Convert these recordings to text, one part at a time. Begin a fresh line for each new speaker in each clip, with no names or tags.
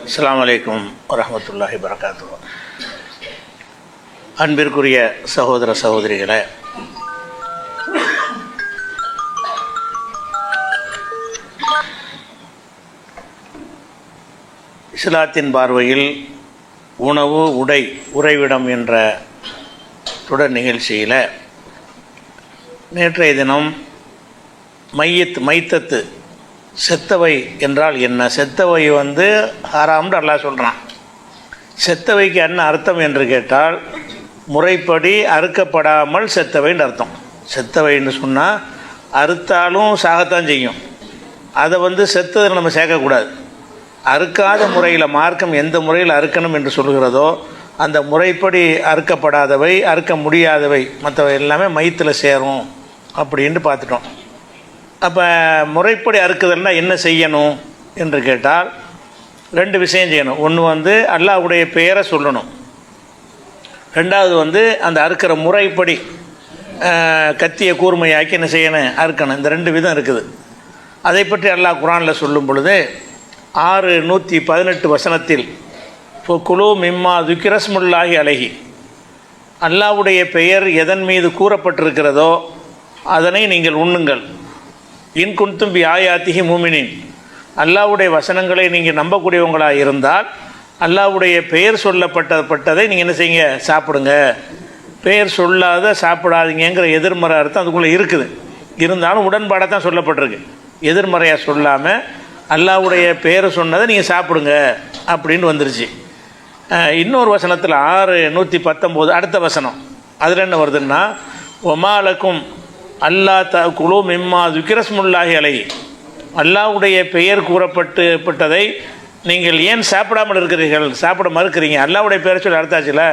அஸ்ஸலாமு அலைக்கும் வரஹ்மத்துல்லாஹி வபரகாத்துஹு. அன்பிற்குரிய சகோதர சகோதரிகளே, இஸ்லாத்தின் பார்வையில் உணவு, உடை, உறைவிடம் என்ற தொடர் நிகழ்ச்சியில் நேற்றைய தினம் மைத்தத்து செத்தவை என்றால் என்ன, செத்தவை ஹராம்னு அல்லாஹ் சொல்கிறான். செத்தவைக்கு என்ன அர்த்தம் என்று கேட்டால், முறைப்படி அறுக்கப்படாமல் செத்தவைன்னு அர்த்தம். செத்தவைன்னு சொன்னால் அறுத்தாலும் சாகத்தான் செய்யும். அதை செத்ததில் நம்ம சேர்க்கக்கூடாது. அறுக்காத முறையில் மார்க்கம் எந்த முறையில் அறுக்கணும் என்று சொல்கிறதோ அந்த முறைப்படி அறுக்கப்படாதவை, அறுக்க முடியாதவை, மற்றவை எல்லாமே மைத்தில் சேரும் அப்படின்ட்டு பார்த்துட்டோம். அப்போ முறைப்படி அறுக்குதல்னால் என்ன செய்யணும் என்று கேட்டால், ரெண்டு விஷயம் செய்யணும். ஒன்று அல்லாஹ்வுடைய பெயரை சொல்லணும். ரெண்டாவது அந்த அறுக்கிற முறைப்படி கத்தியை கூர்மையாக்கி என்ன செய்யணும், அறுக்கணும். இந்த ரெண்டு விதம் இருக்குது. அதை பற்றி அல்லாஹ் குர்ஆனில் சொல்லும் பொழுது 6:118 வசனத்தில் குலு மிம்மா துக்கிரஸ்முல்லாஹி அலைஹி, அல்லாஹ்வுடைய பெயர் எதன் மீது கூறப்பட்டிருக்கிறதோ அதனை நீங்கள் உண்ணுங்கள். இன் குன்தும் பி ஆயாத்திஹி மூமினின், அல்லாஹ்வுடைய வசனங்களை நீங்கள் நம்பக்கூடியவங்களாக இருந்தால் அல்லாஹ்வுடைய பெயர் சொல்லப்பட்டதை நீங்கள் என்ன செய்யுங்க, சாப்பிடுங்க. பெயர் சொல்லாத சாப்பிடாதீங்கிற எதிர்மறை அர்த்தம் அதுக்குள்ளே இருக்குது. இருந்தாலும் உடன்பாடாக தான் சொல்லப்பட்டிருக்கு. எதிர்மறையாக சொல்லாமல் அல்லாஹ்வுடைய பெயரை சொன்னதை நீங்கள் சாப்பிடுங்க அப்படின்னு வந்துருச்சு. இன்னொரு வசனத்தில் 6:119 அடுத்த வசனம், அதில் என்ன வருதுன்னா, ஒமாலக்கும் அல்லா குலு மிம்மா துக்கிரஸ்முல்லாஹி அலைஹி, அல்லாஹ்வுடைய பெயர் கூறப்பட்டதை நீங்கள் ஏன் சாப்பிடாமல் இருக்கிறீர்கள், சாப்பிட மறுக்கிறீங்க. அல்லாஹ்வுடைய பெயரை சொல்லி அர்த்தாச்சுல,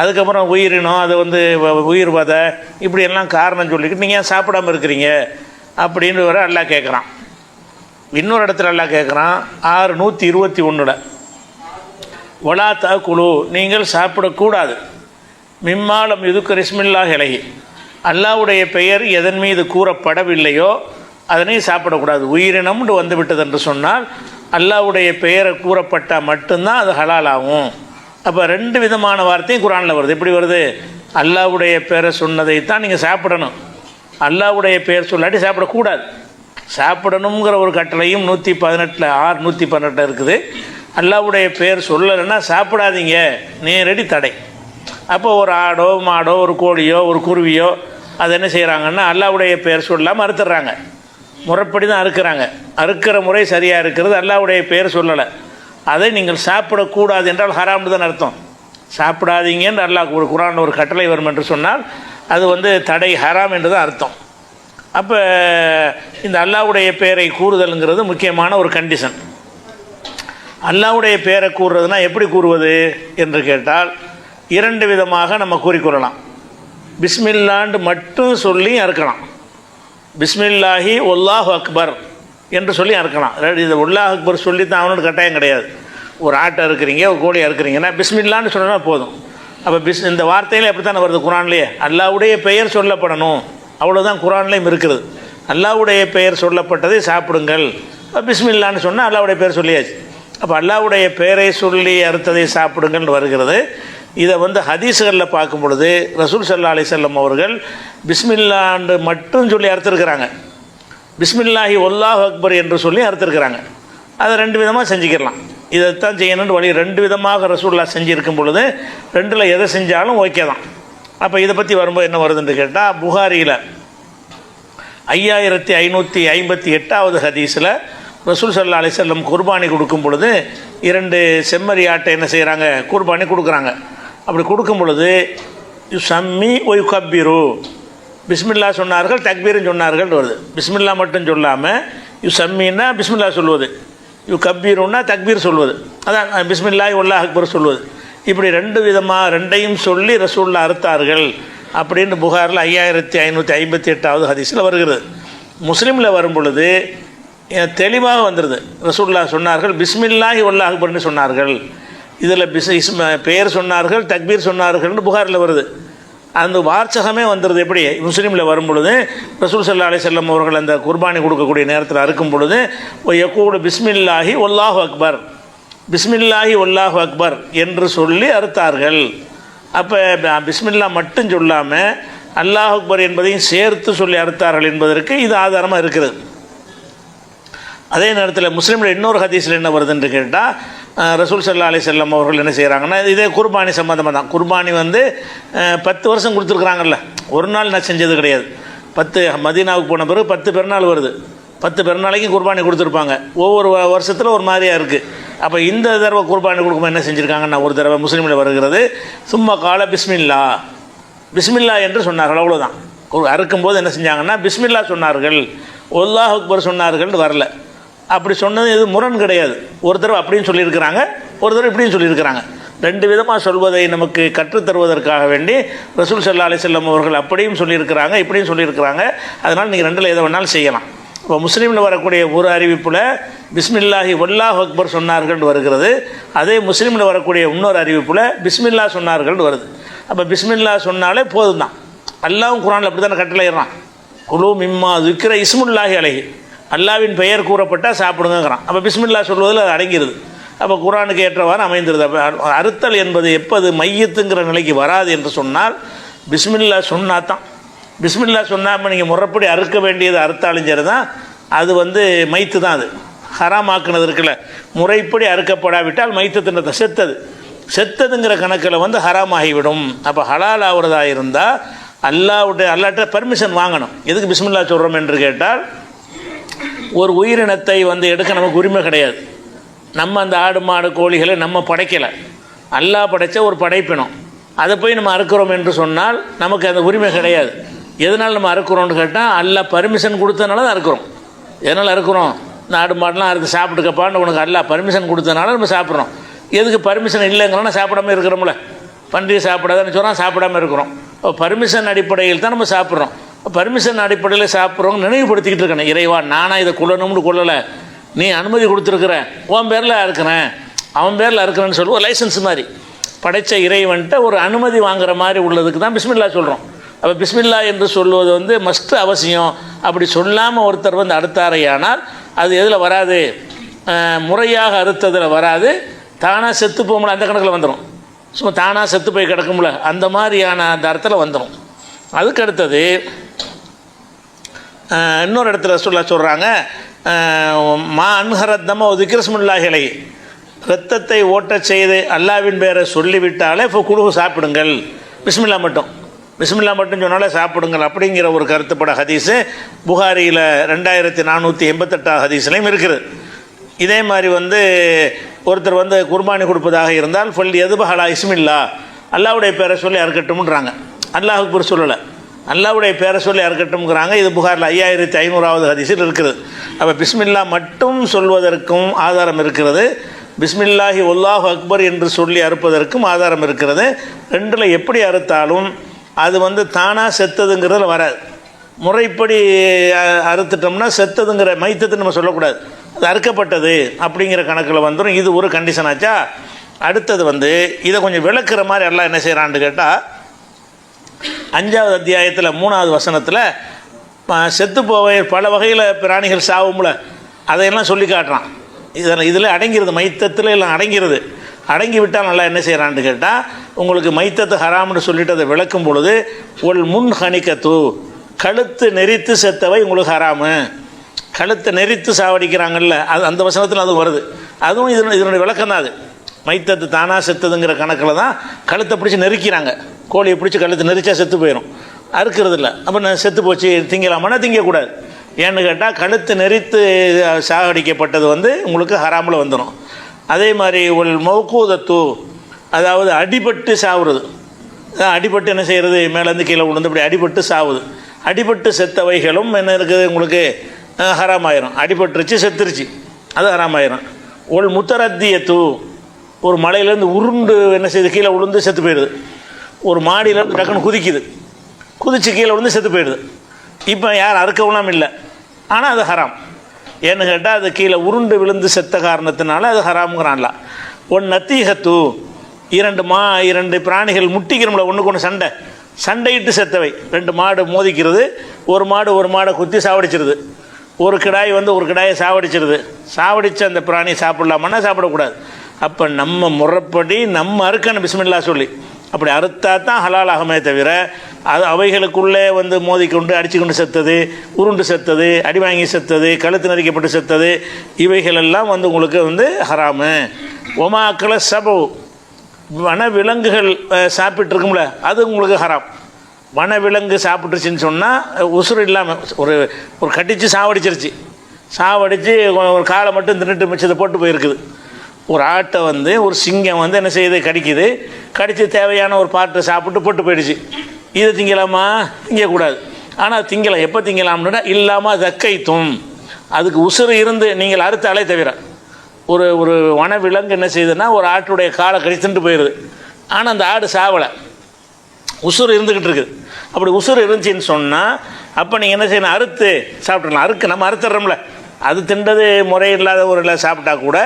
அதுக்கப்புறம் உயிரினம், அது உயிர் வத, இப்படியெல்லாம் காரணம் சொல்லிக்கிட்டு நீங்கள் ஏன் சாப்பிடாமல் இருக்கிறீங்க அப்படின்னு வர அல்லாஹ் கேட்குறான். இன்னொரு இடத்துல அல்லாஹ் கேட்குறான் 6:121 ஒலா குலு, நீங்கள் சாப்பிடக்கூடாது, மிம்மாலம் இதுக்கு ரிஸ்மில்லாஹி அலைஹி, அல்லாஹ்வுடைய பெயர் எதன் மீது கூறப்படவில்லையோ அதனை சாப்பிடக்கூடாது. உயிரினம்னு வந்துவிட்டது என்று சொன்னால் அல்லாஹ்வுடைய பெயரை கூறப்பட்டால் மட்டும்தான் அது ஹலால் ஆகும். அப்போ ரெண்டு விதமான வார்த்தையும் குர்ஆனில் வருது. எப்படி வருது? அல்லாஹ்வுடைய பெயரை சொன்னதைத்தான் நீங்கள் சாப்பிடணும், அல்லாஹ்வுடைய பெயர் சொல்லாட்டி சாப்பிடக்கூடாது. சாப்பிடணுங்கிற ஒரு கட்டளையும் 6:118 இருக்குது. அல்லாஹ்வுடைய பெயர் சொல்லலைன்னா சாப்பிடாதீங்க, நேரடி தடை. அப்போ ஒரு ஆடோ மாடோ ஒரு கோழியோ ஒரு குருவியோ அது என்ன செய்கிறாங்கன்னா அல்லாஹ்வுடைய பெயர் சொல்லாமல் அறுத்துடுறாங்க. முறைப்படி தான் அறுக்கிறாங்க. அறுக்கிற முறை சரியாக இருக்கிறது, அல்லாஹ்வுடைய பெயர் சொல்லலை. அதை நீங்கள் சாப்பிடக்கூடாது என்றால் ஹராம்னு தான் அர்த்தம். சாப்பிடாதீங்கன்னு அல்லாஹ் ஒரு குர்ஆனில் ஒரு கட்டளை வரும் என்று சொன்னால் அது தடை, ஹராம் என்று தான் அர்த்தம். அப்போ இந்த அல்லாஹ்வுடைய பெயரை கூறுதல்ங்கிறது முக்கியமான ஒரு கண்டிஷன். அல்லாஹ்வுடைய பெயரை கூறுறதுனா எப்படி கூறுவது என்று கேட்டால் இரண்டு விதமாக நம்ம கூறிக்கொள்ளலாம். பிஸ்மில்லாண்டு மட்டும் சொல்லி அறுக்கலாம். பிஸ்மில்லாஹி அல்லாஹு அக்பர் என்று சொல்லி அறுக்கலாம். இது அல்லாஹ் அக்பர் சொல்லி தான் அவனோட கட்டாயம் கிடையாது. ஒரு ஆட்டை அறுக்கிறீங்க, ஒரு கோழி அறுக்கிறீங்கன்னா பிஸ்மில்லான்னு சொன்னால் போதும். அப்போ இந்த வார்த்தையில் எப்படி தானே வருது குர்ஆன்லேயே, அல்லாஹ்வுடைய பெயர் சொல்லப்படணும், அவ்வளோதான் குர்ஆன்லேயும் இருக்கிறது. அல்லாஹ்வுடைய பெயர் சொல்லப்பட்டதை சாப்பிடுங்கள். பிஸ்மில்லான்னு சொன்னால் அல்லாஹ்வுடைய பெயர் சொல்லியாச்சு. அப்போ அல்லாஹ்வுடைய பெயரை சொல்லி அறுத்ததை சாப்பிடுங்கள்னு வருகிறது. இதை ஹதீஸுகளில் பார்க்கும் பொழுது ரசூல் ஸல்லல்லாஹு அலைஹி வஸல்லம் அவர்கள் பிஸ்மில்லாண்டு மட்டும் சொல்லி அறுத்துருக்கிறாங்க, பிஸ்மில்லாஹி அல்லாஹு அக்பர் என்று சொல்லி அறுத்துருக்கிறாங்க. அதை ரெண்டு விதமாக செஞ்சுக்கிடலாம். இதைத்தான் செய்யணும்னு வழி ரெண்டு விதமாக ரசூலுல்லாஹ் செஞ்சுருக்கும் பொழுது ரெண்டில் எதை செஞ்சாலும் ஓகே தான். அப்போ இதை பற்றி வரும்போது என்ன வருதுன்னு கேட்டால், புகாரியில் 5558வது ஹதீஸில் ரசூல் ஸல்லல்லாஹு அலைஹி வஸல்லம் குர்பானி கொடுக்கும் பொழுது 2 செம்மறி ஆட்டை என்ன செய்கிறாங்க, குர்பானி கொடுக்குறாங்க. அப்படி கொடுக்கும் பொழுது யுசம்மி ஒய் கப்பீரு, பிஸ்மில்லா சொன்னார்கள், தக்பீரும் சொன்னார்கள் வருது. பிஸ்மில்லா மட்டும் சொல்லாமல் யுசம்மின்னா பிஸ்மில்லா சொல்வது, யு கப்பீருன்னா தக்பீர் சொல்வது, அதான் பிஸ்மில்லாஹி அல்லாஹு அக்பர் சொல்வது. இப்படி ரெண்டு விதமாக ரெண்டையும் சொல்லி ரசூலுல்லாஹ் அறுத்தார்கள் அப்படின்னு புகாரில் 5558வது ஹதீஸில் வருகிறது. முஸ்லீமில் வரும் பொழுது தெளிவாக வந்துடுது. ரசூலுல்லாஹ் சொன்னார்கள் பிஸ்மில்லாஹி அல்லாஹு அக்பர்னு சொன்னார்கள். இதில் பெயர் சொன்னார்கள், தக்பீர் சொன்னார்கள்னு புகாரில் வருது. அந்த வார்த்தகமே வந்துடுது. எப்படி முஸ்லீமில் வரும் பொழுது ரசூல் ஸல்லல்லாஹு அலைஹி வஸல்லம் அவர்கள் அந்த குர்பானி கொடுக்கக்கூடிய நேரத்தில் அறுக்கும் பொழுது யகூலு பிஸ்மில்லாஹி அல்லாஹு அக்பர், பிஸ்மில்லாஹி வல்லாஹு அக்பர் என்று சொல்லி அறுத்தார்கள். அப்போ பிஸ்மில்லா மட்டும் சொல்லாமல் அல்லாஹ் அக்பர் என்பதையும் சேர்த்து சொல்லி அறுத்தார்கள் என்பதற்கு இது ஆதாரமாக இருக்கிறது. அதே நேரத்தில் முஸ்லீமில் இன்னொரு ஹதீஸில் என்ன வருதுன்னு கேட்டால், ரசூல் ஸல்லல்லாஹு அலைஹி வஸல்லம் அவர்கள் என்ன செய்கிறாங்கன்னா, இதே குர்பானி சம்மந்தமாக தான். குர்பானி 10 வருஷம் கொடுத்துருக்குறாங்கல்ல, ஒரு நாள் நான் செஞ்சது கிடையாது. 10 மதீனாவுக்கு போன பிறகு 10 பெருநாள் வருது. 10 பெருநாளைக்கும் குர்பானி கொடுத்துருப்பாங்க. ஒவ்வொரு வருஷத்தில் ஒரு மாதிரியாக இருக்குது. அப்போ இந்த தடவை குர்பானி கொடுக்கும்போது என்ன செஞ்சுருக்காங்கன்னா, ஒரு தடவை முஸ்லீமில் வருகிறது, சும்மா கால பிஸ்மில்லா, பிஸ்மில்லா என்று சொன்னார்கள். அவ்வளோதான். அறுக்கும்போது என்ன செஞ்சாங்கன்னா பிஸ்மில்லா சொன்னார்கள், அல்லாஹ் அக்பர் சொன்னார்கள் வரல. அப்படி சொன்னது எது முரண் கிடையாது. ஒரு தடவை அப்படின்னு சொல்லியிருக்கிறாங்க, ஒரு தடவை இப்படின்னு சொல்லியிருக்கிறாங்க. 2 விதமாக சொல்வதை நமக்கு கற்றுத்தருவதற்காக வேண்டி ரசூல் ஸல்லல்லாஹு அலைஹி வஸல்லம் அவர்கள் அப்படியும் சொல்லியிருக்கிறாங்க, இப்படியும் சொல்லியிருக்கிறாங்க. அதனால் நீங்கள் 2ல் எதை வேணாலும் செய்யலாம். இப்போ முஸ்லீமில் வரக்கூடிய ஒரு அறிவிப்பில் பிஸ்மில்லாஹி வல்லாஹு அக்பர் சொன்னார்கள் வருகிறது. அதே முஸ்லீமில் வரக்கூடிய இன்னொரு அறிவிப்பில் பிஸ்மில்லா சொன்னார்கள் வருது. அப்போ பிஸ்மில்லா சொன்னாலே போதும் தான். அல்லாஹ்வும் குர்ஆனில் அப்படி தானே கட்டளையிடுறான், குலு மிம்மா ذுக்ர இஸ்முல்லாஹி அலைஹி, அல்லாவின் பெயர் கூறப்பட்டால் சாப்பிடுங்கிறான். அப்போ பிஸ்மில்லா சொல்வதில் அது அடங்கிடுது. அப்போ குர்ஆனுக்கு ஏற்றவாறு அமைந்திருது. அப்போ அறுத்தல் என்பது எப்போது மையத்துங்கிற நிலைக்கு வராது என்று சொன்னால் பிஸ்மில்லா சொன்னா தான். பிஸ்மில்லா சொன்னாமல் நீங்கள் முறைப்படி அறுக்க வேண்டியது அறுத்தாலும் சரி தான், அது மைத்து தான். அது ஹராமாக்குனது இருக்குல்ல, முறைப்படி அறுக்கப்படாவிட்டால் மைத்து தின்னத்தை செத்ததுங்கிற கணக்கில் ஹராமாகிவிடும். அப்போ ஹலால் ஆகிறதா இருந்தால் அல்லாஹ்ட்ட பர்மிஷன் வாங்கணும். எதுக்கு பிஸ்மில்லா சொல்கிறோம் என்று கேட்டால், ஒரு உயிரினத்தை எடுக்க நமக்கு உரிமை கிடையாது. நம்ம அந்த ஆடு மாடு கோழிகளை நம்ம படைக்கலை, அல்லாஹ் படைத்த ஒரு படைப்பினம். அதை போய் நம்ம அறுக்கிறோம் என்று சொன்னால் நமக்கு அந்த உரிமை கிடையாது. எதனால் நம்ம அறுக்கிறோம்னு கேட்டால், அல்லாஹ் பர்மிஷன் கொடுத்தனால தான் அறுக்கிறோம். எதனால் அறுக்கிறோம்? இந்த ஆடு மாடெலாம் அறுத்து சாப்பிட்டுக்கப்பான்னு உனக்கு அல்லாஹ் பர்மிஷன் கொடுத்தனால நம்ம சாப்பிட்றோம். எதுக்கு பர்மிஷன் இல்லைங்கிறோன்னா சாப்பிடாமல் இருக்கிறோம்ல. பன்றி சாப்பிடாதான்னு சொன்னால் சாப்பிடாமல் இருக்கிறோம். பர்மிஷன் அடிப்படையில் தான் நம்ம சாப்பிட்றோம். பர்மிஷன் அடிப்படையில் சாப்பிட்றவங்க நினைவுபடுத்திக்கிட்டு இருக்கணும், இறைவா நானாக இதை கொள்ளணும்னு கொள்ளலை, நீ அனுமதி கொடுத்துருக்குற, உன் பேரில் இருக்கிறேன், அவன் பேரில் இருக்கிறேன்னு சொல்லுவோம். லைசன்ஸ் மாதிரி படைத்த இறைவன்ட்ட ஒரு அனுமதி வாங்குற மாதிரி உள்ளதுக்கு தான் பிஸ்மில்லா சொல்கிறோம். அப்போ பிஸ்மில்லா என்று சொல்வது மஸ்ட் அவசியம். அப்படி சொல்லாமல் ஒருத்தர் அறுத்தாரையானால் அது எதில் வராது? முறையாக அறுத்ததில் வராது. தானாக செத்து போகும்ல, அந்த கணக்கில் வந்துடும். சும்மா தானாக செத்து போய் கிடக்கும்ல, அந்த மாதிரியான அந்த அர்த்தத்தில் வந்துடும். அதுக்கு அடுத்தது இன்னொரு இடத்துல சொல்கிறாங்க, மா அன்ஹரத்தம திக்ரஸ்முல்லாஹி அலைஹி, இரத்தத்தை ஓட்டச் செய்து அல்லாவின் பேரை சொல்லிவிட்டாலே இப்போ குழுவு சாப்பிடுங்கள், பிஸ்மில்லா மட்டும் சொன்னாலே சாப்பிடுங்கள் அப்படிங்கிற ஒரு கருத்துப்பட ஹதீஸு புகாரியில் 2488 ஹதீஸ்லையும் இருக்குது. இதே மாதிரி ஒருத்தர் குர்பானி கொடுப்பதாக இருந்தால் ஃபல் எதுபஹலா இஸ்மில்லா, அல்லாவுடைய பேரை சொல்லி அறுக்கட்டும்ன்றாங்க. அல்லாஹுக்கு பேர் சொல்லலை, அல்லாவுடைய பேரை சொல்லி அறுக்கட்டும்ங்கிறாங்க. இது புகாரில் 5500வது ஹதீஸில் இருக்குது. அப்போ பிஸ்மில்லா மட்டும் சொல்வதற்கும் ஆதாரம் இருக்கிறது, பிஸ்மில்லாஹி வல்லாஹு அக்பர் என்று சொல்லி அறுப்பதற்கும் ஆதாரம் இருக்கிறது. 2ல் எப்படி அறுத்தாலும் அது தானாக செத்ததுங்கிறதுல வராது. முறைப்படி அறுத்துட்டோம்னா செத்ததுங்கிற மைத்தத்தை நம்ம சொல்லக்கூடாது, அது அறுக்கப்பட்டது அப்படிங்கிற கணக்கில் வந்துடும். இது ஒரு கண்டிஷன் ஆச்சா. அடுத்தது இதை கொஞ்சம் விளக்குற மாதிரி எல்லாம் என்ன செய்கிறான்னு கேட்டால், 5வது அத்தியாயத்தில் 3வது வசனத்தில் செத்து போக பல வகையில் பிராணிகள் சாவும்ல, அதையெல்லாம் சொல்லி காட்டுறான். இதில் அடங்கிறது, மைத்தத்தில் எல்லாம் அடங்கிறது. அடங்கி விட்டால் நல்லா என்ன செய்கிறான்னு கேட்டால், உங்களுக்கு மைத்தத்தை ஹராம்னு சொல்லிட்டு அதை விளக்கும் பொழுது, ஒல் முன் ஹனிக்கத்து, கழுத்து நெறித்து செத்தவை உங்களுக்கு ஹராமு. கழுத்தை நெறித்து சாவடிக்கிறாங்கல்ல, அது அந்த வசனத்தில் அதுவும் வருது. அதுவும் இதனுடைய விளக்கம் தான். அது மைத்தத்து தானாக செத்ததுங்கிற கணக்கில் தான் கழுத்தை பிடிச்சி நெருக்கிறாங்க. கோழியை பிடிச்சி கழுத்தை நெரிச்சா செத்து போயிடும், அறுக்கிறது இல்லை. அப்போ நான் செத்து போச்சு திங்கலாமான்னா திங்கக்கூடாது. ஏன்னு கேட்டால் கழுத்து நெறித்து சாகடிக்கப்பட்டது உங்களுக்கு ஹராமில் வந்துடும். அதே மாதிரி ஒரு மௌக்கூதத்து, அதாவது அடிபட்டு சாவுறது. அடிபட்டு என்ன செய்கிறது, மேலேருந்து கீழே விழுந்து இப்படி அடிபட்டு சாவுது. அடிபட்டு செத்தவைகளும் என்ன இருக்குது உங்களுக்கு ஹராமாயிரும். அடிபட்டுருச்சு செத்துருச்சு, அது ஹராமாயிரும். ஒரு முத்தரத்தியத்து, ஒரு மலையிலேருந்து உருண்டு என்ன செய்யுது, கீழே விழுந்து செத்து போயிடுது. ஒரு மாடியிலேருந்து டக்குன்னு குதிச்சு கீழே விழுந்து செத்து போயிடுது. இப்போ யார் அறுக்கவும் இல்லை, ஆனால் அது ஹராம். ஏன்னு கேட்டால் அது கீழே உருண்டு விழுந்து செத்த காரணத்தினால அது ஹராம்ங்கிறான்ல. ஒன் நத்தீகத்து, 2 பிராணிகள் முட்டிக்கிறோம்ல, ஒன்றுக்கு ஒன்று சண்டையிட்டு செத்தவை. 2 மாடு மோதிக்கிறது, ஒரு மாடை குத்தி சாவடிச்சிருது. ஒரு கிடாய் ஒரு கிடாயை சாவடிச்சிருது. சாவடித்து அந்த பிராணி சாப்பிடலாமன்னா சாப்பிடக்கூடாது. அப்போ நம்ம முறைப்படி நம்ம அறுக்கணும் பிஸ்மில்லா சொல்லி. அப்படி அறுத்தா தான் ஹலால் ஆகுமே தவிர அது அவைகளுக்குள்ளே வந்து மோதிக்கொண்டு அடிச்சுக்கொண்டு செத்தது, உருண்டு செத்தது, அடி வாங்கி செத்தது, கழுத்து நெரிக்கப்பட்டு செத்தது, இவைகளெல்லாம் வந்து உங்களுக்கு வந்து ஹராமு. ஒமாக்களை சபு வனவிலங்குகள் சாப்பிட்ருக்கும்ல அது உங்களுக்கு ஹராம். வனவிலங்கு சாப்பிட்டுருச்சின்னு சொன்னால் உசுறு இல்லாமல் ஒரு கட்டிச்சு சாவடித்து ஒரு காலை மட்டும் தின்னுட்டு மிச்சத்தை போட்டு போயிருக்குது. ஒரு ஆட்டை வந்து ஒரு சிங்கம் வந்து என்ன செய்யுது, கடித்து தேவையான ஒரு பாட்டை சாப்பிட்டு போட்டு போயிடுச்சு. இதை திங்கலாமா? திங்கக்கூடாது. ஆனால் திங்கலாம். எப்போ திங்கலாம்னா இல்லாமல் தக்கைத்தும், அதுக்கு உசுறு இருந்து நீங்கள் அறுத்தாலே தவிர. ஒரு வனவிலங்கு என்ன செய்யுதுன்னா ஒரு ஆட்டுடைய காலை கடித்துட்டு போயிடுது. ஆனால் அந்த ஆடு சாவலை, உசுறு இருந்துக்கிட்டு இருக்குது. அப்படி உசுறு இருந்துச்சின்னு சொன்னால் அப்போ நீங்கள் என்ன செய்யணும், அறுத்து சாப்பிட்றலாம். நம்ம அறுத்துடுறோம்ல, அது திண்டது முறையில்லாத ஒரு சாப்பிட்டா கூட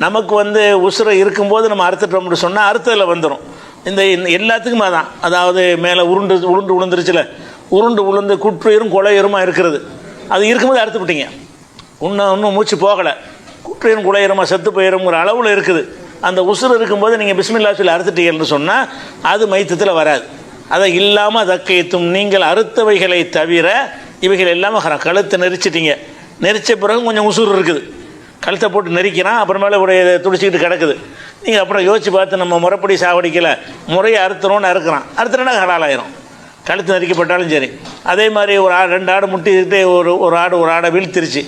நமக்கு வந்து உசுரை இருக்கும்போது நம்ம அறுத்துட்டோம்னு சொன்னால் அறுத்ததில் வந்துடும். இந்த எல்லாத்துக்கும் அதான். அதாவது மேலே உருண்டு விழுந்துருச்சுல, உருண்டு விழுந்து குற்றுயிரும் கொலையுருமா இருக்கிறது. அது இருக்கும்போது அறுத்து விட்டீங்க, இன்னும் மூச்சு போகலை, குற்றுயிரும் கொலையுருமா செத்து போயிருங்கிற அளவில் இருக்குது. அந்த உசுறு இருக்கும்போது நீங்கள் பிஸ்மில்லா சொல்லி அறுத்துட்டீங்கன்னு சொன்னால் அது மைத்தத்தில் வராது. அதை இல்லாமல் தக்கைத்தும், நீங்கள் அறுத்தவைகளை தவிர இவைகள் எல்லாமே கழுத்தை நெரிச்ச பிறகு கொஞ்சம் உசுறு இருக்குது, கழுத்தை போட்டு நெரிக்கிறான், அப்புறமேல ஒரு துடிச்சிக்கிட்டு கிடக்குது. நீங்கள் அப்புறம் யோசிச்சு பார்த்து நம்ம முறைப்படி சாவடிக்கலை, முறையை அறுத்துறோன்னு அறுத்துறேன்னா ஹலாலாயிரும், கழுத்து நெரிக்கப்பட்டாலும் சரி. அதே மாதிரி ஒரு ரெண்டு ஆடு முட்டிக்கிட்டு ஒரு ஆடை வீழ்த்திருச்சு,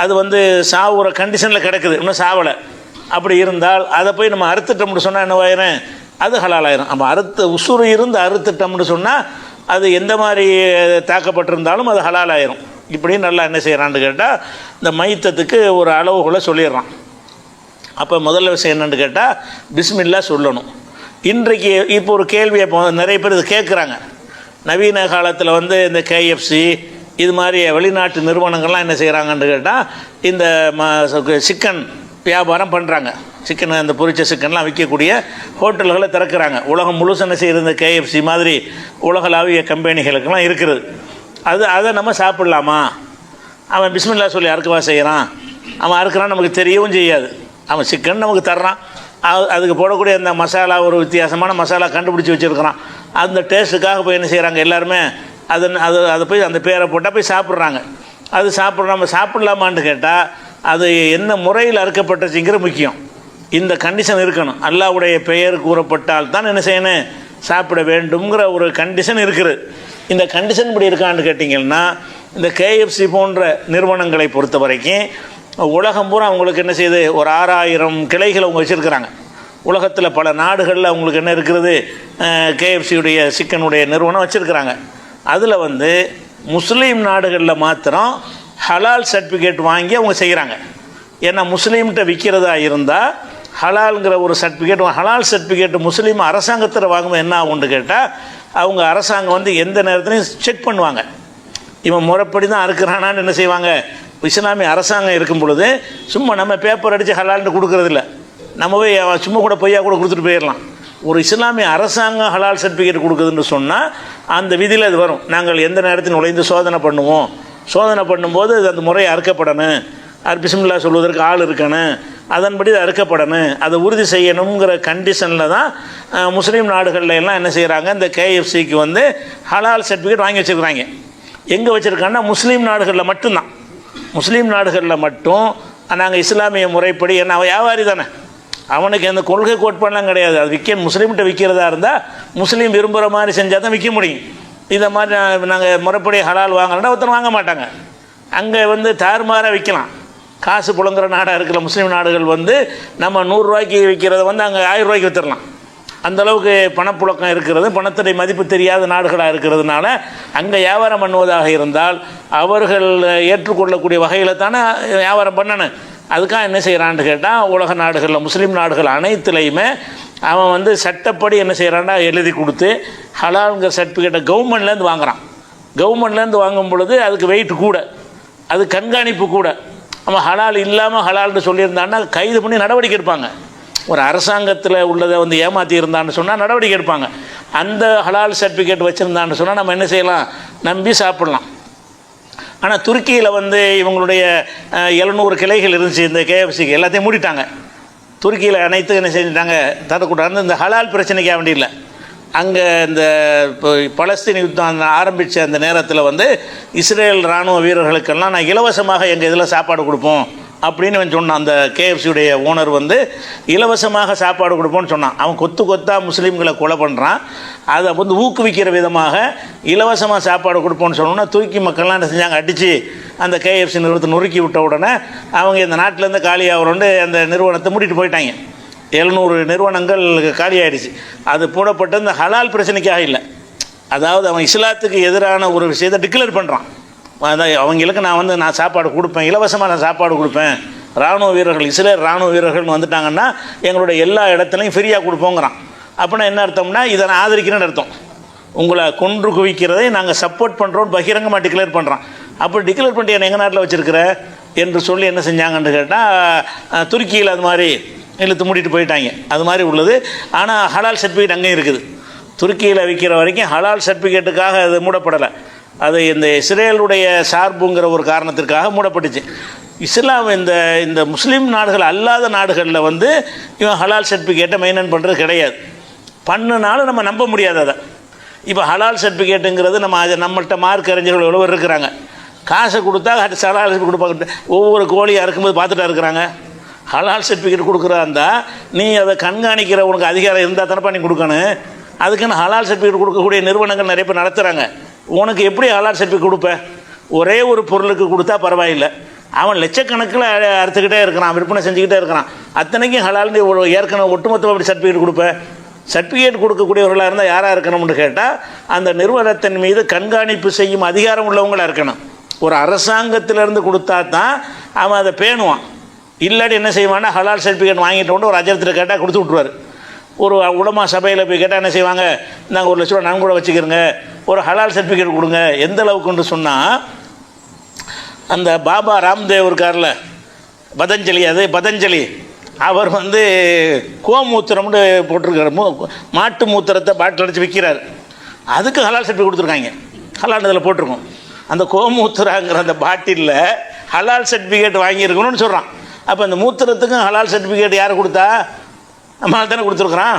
அது வந்து சாவுற கண்டிஷனில் கிடக்குது, இன்னும் சாவலை. அப்படி இருந்தால் அதை போய் நம்ம அறுத்துட்டோம்னு சொன்னால் என்னவாயிரும், அது ஹலாலாயிரும். நம்ம உசுறு இருந்து அறுத்துட்டோம்னு சொன்னால் அது எந்த மாதிரி தாக்கப்பட்டிருந்தாலும் அது ஹலாலாயிரும். இப்படி நல்லா என்ன செய்கிறான்னு கேட்டால் இந்த மைத்தத்துக்கு ஒரு அளவுகளை சொல்லிடுறான். அப்போ முதல்ல விஷயம் என்னென்னு கேட்டால் பிஸ்மில்லா சொல்லணும். இன்றைக்கு இப்போ ஒரு கேள்வியை நிறைய பேர் இது கேட்குறாங்க. நவீன காலத்தில் வந்து இந்த KFC இது மாதிரி வெளிநாட்டு நிறுவனங்கள்லாம் என்ன செய்கிறாங்கன்னு கேட்டால் இந்த சிக்கன் வியாபாரம் பண்ணுறாங்க. சிக்கன், அந்த பொரிச்ச சிக்கன்லாம் விற்கக்கூடிய ஹோட்டல்களை திறக்கிறாங்க. உலகம் முழுசு என்ன செய்கிறது, இந்த KFC மாதிரி உலகளாவிய கம்பெனிகளுக்கெல்லாம் இருக்கிறது. அதை நம்ம சாப்பிட்லாமா? அவன் பிஸ்மில்லா சொல்லி அறுக்கவா செய்கிறான், அவன் அறுக்கிறான், நமக்கு தெரியவும் செய்யாது. அவன் சிக்கன் நமக்கு தர்றான், அதுக்கு போடக்கூடிய அந்த மசாலா ஒரு வித்தியாசமான மசாலா கண்டுபிடிச்சி வச்சுருக்கிறான். அந்த டேஸ்ட்டுக்காக போய் என்ன செய்கிறாங்க எல்லாருமே, அதை போய் அந்த பேரை போட்டால் போய் சாப்பிட்றாங்க. அது நம்ம சாப்பிட்லாமான்னு கேட்டால் அது என்ன முறையில் அறுக்கப்பட்டுச்சுங்கிற முக்கியம். இந்த கண்டிஷன் இருக்கணும். அல்லாஹ்வுடைய பெயர் கூறப்பட்டால் தான் என்ன செய்யணும், சாப்பிட வேண்டும்ங்கிற ஒரு கண்டிஷன் இருக்குது. இந்த கண்டிஷன் இப்படி இருக்கான்னு கேட்டிங்கன்னா இந்த KFC போன்ற நிறுவனங்களை பொறுத்த வரைக்கும் உலகம் பூரா அவங்களுக்கு என்ன செய்யுது, ஒரு 6000 கிளைகளை அவங்க வச்சுருக்கிறாங்க. உலகத்தில் பல நாடுகளில் அவங்களுக்கு என்ன இருக்கிறது, KFCயுடைய சிக்கனுடைய நிறுவனம் வச்சுருக்கிறாங்க. அதில் வந்து முஸ்லீம் நாடுகளில் மாத்திரம் ஹலால் சர்டிஃபிகேட் வாங்கி அவங்க செய்கிறாங்க. ஏன்னா முஸ்லீம்கிட்ட விற்கிறதா இருந்தால் ஹலால்ங்கிற ஒரு சர்டிஃபிகேட், ஹலால் சர்டிஃபிகேட் முஸ்லீம் அரசாங்கத்தில் வாங்கும்போது என்ன ஆகும்னு கேட்டால் அவங்க அரசாங்கம் வந்து எந்த நேரத்துலையும் செக் பண்ணுவாங்க, இவன் முறைப்படி தான் அறுக்கிறானான்னு என்ன செய்வாங்க. இஸ்லாமிய அரசாங்கம் இருக்கும் பொழுது சும்மா நம்ம பேப்பர் அடித்து ஹலால்னு கொடுக்குறதில்ல, நம்ம போய் சும்மா கூட பொய்யா கூட கொடுத்துட்டு போயிடலாம். ஒரு இஸ்லாமிய அரசாங்கம் ஹலால் சர்டிஃபிகேட் கொடுக்குதுன்னு சொன்னால் அந்த விதியில் அது வரும். நாங்கள் எந்த நேரத்தில் நுழைந்து சோதனை பண்ணுவோம், சோதனை பண்ணும்போது அந்த முறையை அறுக்கப்படணும், பிஸ்மில்லா சொல்வதற்கு ஆள் இருக்கணும், அதன்படி அறுக்கப்படணும், அதை உறுதி செய்யணுங்கிற கண்டிஷனில் தான் முஸ்லீம் நாடுகளில் எல்லாம் என்ன செய்கிறாங்க, இந்த KFCக்கு வந்து ஹலால் சர்டிஃபிகேட் வாங்கி வச்சுருக்குறாங்க. எங்கே வச்சுருக்காங்கன்னா முஸ்லீம் நாடுகளில் மட்டும்தான். முஸ்லீம் நாடுகளில் மட்டும் நாங்கள் இஸ்லாமிய முறைப்படி, என்ன அவன் வியாபாரி தானே, அவனுக்கு எந்த கொள்கை கோட்பாடெலாம் கிடையாது. அது முஸ்லீம்கிட்ட விற்கிறதா இருந்தால் முஸ்லீம் விரும்புகிற மாதிரி செஞ்சால் தான் விற்க முடியும். இதை மாதிரி நாங்கள் முறைப்படி ஹலால் வாங்கலைன்னா ஒருத்தர் வாங்க மாட்டாங்க. அங்கே வந்து தாறுமாறாக விற்கலாம். காசு புழங்குற நாடாக இருக்கிற முஸ்லீம் நாடுகள் வந்து நம்ம 100 ரூபாய்க்கு விற்கிறத வந்து அங்கே 1000 ரூபாய்க்கு விற்றுடலாம். அந்தளவுக்கு பணப்புழக்கம் இருக்கிறது, பணத்துடைய மதிப்பு தெரியாத நாடுகளாக இருக்கிறதுனால அங்கே வியாபாரம் பண்ணுவதாக இருந்தால் அவர்கள் ஏற்றுக்கொள்ளக்கூடிய வகையில் தானே வியாபாரம் பண்ணணும். அதுக்காக என்ன செய்கிறான்னு கேட்டால் உலக நாடுகளில் முஸ்லீம் நாடுகள் அனைத்துலேயுமே அவன் வந்து சட்டப்படி என்ன செய்கிறான்னா எழுதி கொடுத்து ஹலால்ங்கிற சர்டிஃபிகேட்டை கவர்மெண்ட்லேருந்து வாங்குகிறான். கவர்மெண்ட்லேருந்து வாங்கும் பொழுது அதுக்கு வெயிட் கூட, அது கண்காணிப்பு கூட. அவன் ஹலால் இல்லாமல் ஹலால்னு சொல்லியிருந்தான்னா கைது பண்ணி நடவடிக்கை எடுப்பாங்க. ஒரு அரசாங்கத்தில் உள்ளதை வந்து ஏமாற்றி இருந்தான்னு சொன்னால் நடவடிக்கை எடுப்பாங்க. அந்த ஹலால் சர்டிஃபிகேட் வச்சுருந்தான்னு சொன்னால் நம்ம என்ன செய்யலாம், நம்பி சாப்பிட்லாம். ஆனால் துருக்கியில் வந்து இவங்களுடைய 700 கிளைகள் இருந்துச்சு இந்த KFCக்கு, எல்லாத்தையும் மூடிட்டாங்க. துருக்கியில் அனைத்து என்ன செஞ்சுட்டாங்க தரக்கூடாது. இந்த ஹலால் பிரச்சனைக்காக வேண்டியில்லை, அங்கே இந்த இப்போ பலஸ்தீன் யுத்தம் ஆரம்பித்த அந்த நேரத்தில் வந்து இஸ்ரேல் இராணுவ வீரர்களுக்கெல்லாம் நான் இலவசமாக எங்கள் இதில் சாப்பாடு கொடுப்போம் அப்படின்னு அவன் சொன்னான். அந்த கேஎஃப்சியுடைய ஓனர் வந்து இலவசமாக சாப்பாடு கொடுப்போன்னு சொன்னான். அவன் கொத்து கொத்தாக முஸ்லீம்களை கொலை பண்ணுறான். அதை வந்து ஊக்குவிக்கிற விதமாக இலவசமாக சாப்பாடு கொடுப்போன்னு சொன்னோன்னா துருக்கி மக்கள்லாம் என்ன செஞ்சாங்க, அடித்து அந்த கேஎஃப்சி நிறுவனத்தை நொறுக்கி விட்ட உடனே அவங்க இந்த நாட்டிலேருந்து காலியாகிறோண்டு அந்த நிறுவனத்தை மூடிட்டு போயிட்டாங்க. 700 நிறுவனங்கள் காலியாகிடுச்சு. அது போடப்பட்ட இந்த ஹலால் பிரச்சனைக்காக இல்லை. அதாவது அவன் இஸ்லாத்துக்கு எதிரான ஒரு விஷயத்தை டிக்ளேர் பண்ணுறான். அதான் அவங்களுக்கு நான் சாப்பாடு கொடுப்பேன், இலவசமாக நான் சாப்பாடு கொடுப்பேன், இராணுவ வீரர்கள் இஸ்ரேல் இராணுவ வீரர்கள்னு வந்துட்டாங்கன்னா எங்களுடைய எல்லா இடத்துலையும் ஃப்ரீயாக கொடுப்போங்கிறான். அப்படின்னா என்ன அர்த்தம்னா இதை நான் ஆதரிக்கிறேன்னு அர்த்தம். உங்களை கொன்று குவிக்கிறதை நாங்கள் சப்போர்ட் பண்ணுறோன்னு பகிரங்கமாக டிக்ளேர் பண்ணுறான். அப்படி டிக்ளேர் பண்ணிட்டு என்ன எங்கள் நாட்டில் வச்சுருக்கிற என்று சொல்லி என்ன செஞ்சாங்கன்னு கேட்டால் துருக்கியில் அது மாதிரி இழுத்து மூடிட்டு போயிட்டாங்க. அது மாதிரி உள்ளது. ஆனால் ஹலால் சர்டிஃபிகேட் அங்கேயும் இருக்குது. துருக்கியில் விற்கிற வரைக்கும் ஹலால் சர்டிஃபிகேட்டுக்காக அது மூடப்படலை. அது இந்த இஸ்ரேலுடைய சார்புங்கிற ஒரு காரணத்திற்காக மூடப்பட்டுச்சு. இஸ்லாம் இந்த முஸ்லீம் நாடுகள் அல்லாத நாடுகளில் வந்து இவன் ஹலால் சர்டிஃபிகேட்டை மெயின்டைன் பண்ணுறது கிடையாது. பண்ணுனாலும் நம்ம நம்ப முடியாது அதை. இப்போ ஹலால் சர்டிஃபிகேட்டுங்கிறது நம்மள்கிட்ட மார்க் அறிஞர்கள் எவ்வளோ இருக்கிறாங்க, காசை கொடுத்தா ஹலால் சர்டிஃபிகேட் கொடுப்பாங்க. ஒவ்வொரு கோழியாக இருக்கும்போது பார்த்துட்டா இருக்கிறாங்க. ஹலால் சர்டிஃபிகேட் கொடுக்குறாந்தா நீ அதை கண்காணிக்கிற உனக்கு அதிகாரம் இருந்தால் தானப்பா நீ கொடுக்கணும். அதுக்குன்னு ஹலால் சர்டிஃபிகேட் கொடுக்கக்கூடிய நிறுவனங்கள் நிறைய பேர் நடத்துகிறாங்க. உனக்கு எப்படி ஹலால் சர்டிஃபிகேட் கொடுப்பேன்? ஒரே ஒரு பொருளுக்கு கொடுத்தா பரவாயில்லை, அவன் லட்சக்கணக்கில் அறுத்துக்கிட்டே இருக்கிறான், விற்பனை செஞ்சுக்கிட்டே இருக்கிறான். அத்தனைக்கும் ஹலால்னு ஏற்கனவே ஒட்டுமொத்தமாக அப்படி சர்டிஃபிகேட் கொடுப்பேன்? சர்டிஃபிகேட் கொடுக்கக்கூடியவர்களாக இருந்தால் யாராக இருக்கணும்னு கேட்டால் அந்த நிறுவனத்தின் மீது கண்காணிப்பு செய்யும் அதிகாரம் உள்ளவங்களாக இருக்கணும். ஒரு அரசாங்கத்திலேருந்து கொடுத்தா தான் அவன் அதை பேணுவான். இல்லாட்டி என்ன செய்வான்னா ஹலால் சர்டிஃபிகேட் வாங்கிட்டு கொண்டு ஒரு அஜரத்தில் கேட்டால் கொடுத்து விட்ருவார். ஒரு உலமா சபையில் போய் கேட்டால் என்ன செய்வாங்க, நாங்கள் 1 லட்ச ரூபா நான் கூட வச்சுக்கிறேங்க, ஒரு ஹலால் சர்டிஃபிகேட் கொடுங்க. எந்த அளவுக்குன்னு சொன்னால் அந்த பாபா ராம்தேவ் இருக்கார்ல, பதஞ்சலி அவர் வந்து கோமூத்திரம்னு போட்டிருக்காரு. மாட்டு மூத்திரத்தை பாட்டில் அடித்து விற்கிறார். அதுக்கு ஹலால் சர்டிஃபிகேட் கொடுத்துருக்காங்க. ஹலால் இதில் போட்டிருக்கோம். அந்த கோமூத்திராங்கிற அந்த பாட்டிலில் ஹலால் சர்டிஃபிகேட் வாங்கியிருக்கணும்னு சொல்கிறான். அப்போ அந்த மூத்திரத்துக்கும் ஹலால் சர்டிஃபிகேட் யார் கொடுத்தா? நம்மளால் தானே கொடுத்துருக்குறான்.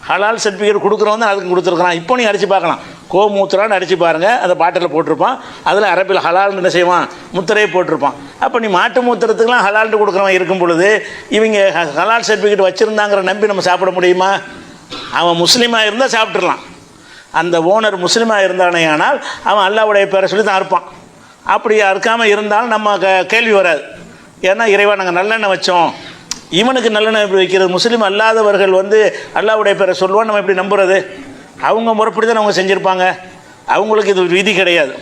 ஹலால் சர்டிஃபிகேட் கொடுக்குறவன் தான் அதுக்கு கொடுத்துருக்குறான். இப்போ நீ அடித்து பார்க்கலாம், கோமூத்திரான்னு அடித்து பாருங்கள், அந்த பாட்டில் போட்டிருப்பான். அதில் அரபில் ஹலால்னு என்ன செய்வான், முத்திரையே போட்டிருப்பான். அப்போ நீ மாட்டு மூத்திரத்துக்குலாம் ஹலால்னு கொடுக்குறவன் இருக்கும் பொழுது இவங்க ஹலால் சர்டிஃபிகேட் வச்சுருந்தாங்கிற நம்பி நம்ம சாப்பிட முடியுமா? அவன் முஸ்லீமாக இருந்தால் சாப்பிட்றலாம். அந்த ஓனர் முஸ்லீமாக இருந்தானே ஆனால் அவன் அல்லாஹ்வுடைய பேரை சொல்லி தான் இருப்பான். அப்படி அறுக்காமல் இருந்தாலும் நம்ம கேள்வி வராது. ஏன்னா இறைவா நாங்கள் நல்லெண்ணெய் வச்சோம், இவனுக்கு நல்லெண்ணெய் எப்படி வைக்கிறது? முஸ்லீம் அல்லாதவர்கள் வந்து அல்லாஹ்வுடைய பேரை சொல்லுவான்னு நம்ம எப்படி நம்புறது? அவங்க முறைப்படி தான் அவங்க செஞ்சுருப்பாங்க. அவங்களுக்கு இது ஒரு விதி கிடையாது,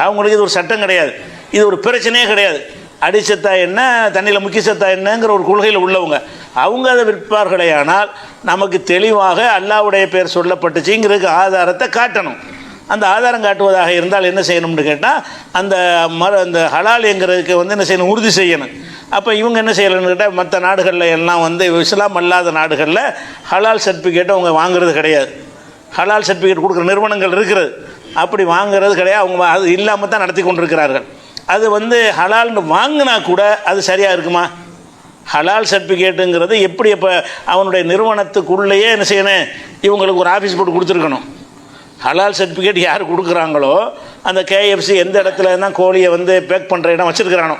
அவங்களுக்கு இது ஒரு சட்டம் கிடையாது, இது ஒரு பிரச்சனையே கிடையாது. அடிச்சத்தா என்ன, தண்ணியில் முக்கி சத்தா என்னங்கிற ஒரு கொள்கையில் உள்ளவங்க அவங்க அதை விற்பார்களே. ஆனால் நமக்கு தெளிவாக அல்லாஹ்வுடைய பேர் சொல்லப்பட்டுச்சுங்கிறதுக்கு ஆதாரத்தை காட்டணும். அந்த ஆதாரம் காட்டுவதாக இருந்தால் என்ன செய்யணும்னு கேட்டால் அந்த ஹலால்ங்கிறதுக்கு வந்து என்ன செய்யணும், உறுதி செய்யணும். அப்போ இவங்க என்ன செய்யணும்னு கேட்டால் மற்ற நாடுகளில் எல்லாம் வந்து இஸ்லாம் அல்லாத நாடுகளில் ஹலால் சர்டிஃபிகேட்டை அவங்க வாங்குறது கிடையாது. ஹலால் சர்டிஃபிகேட் கொடுக்குற நிறுவனங்கள் இருக்கிறது, அப்படி வாங்குறது கிடையாது. அவங்க அது இல்லாமல் தான் நடத்தி கொண்டிருக்கிறார்கள். அது வந்து ஹலால்னு வாங்கினா கூட அது சரியாக இருக்குமா? ஹலால் சர்டிஃபிகேட்டுங்கிறது எப்படி இப்போ அவனுடைய நிறுவனத்துக்குள்ளேயே என்ன செய்யணும், இவங்களுக்கு ஒரு ஆஃபீஸ் போட்டு கொடுத்துருக்கணும். ஹலால் சர்டிஃபிகேட் யார் கொடுக்குறாங்களோ அந்த கேஎஃப்சி எந்த இடத்துல தான் கோழியை வந்து பேக் பண்ணுற இடம் வச்சுருக்கிறானோ,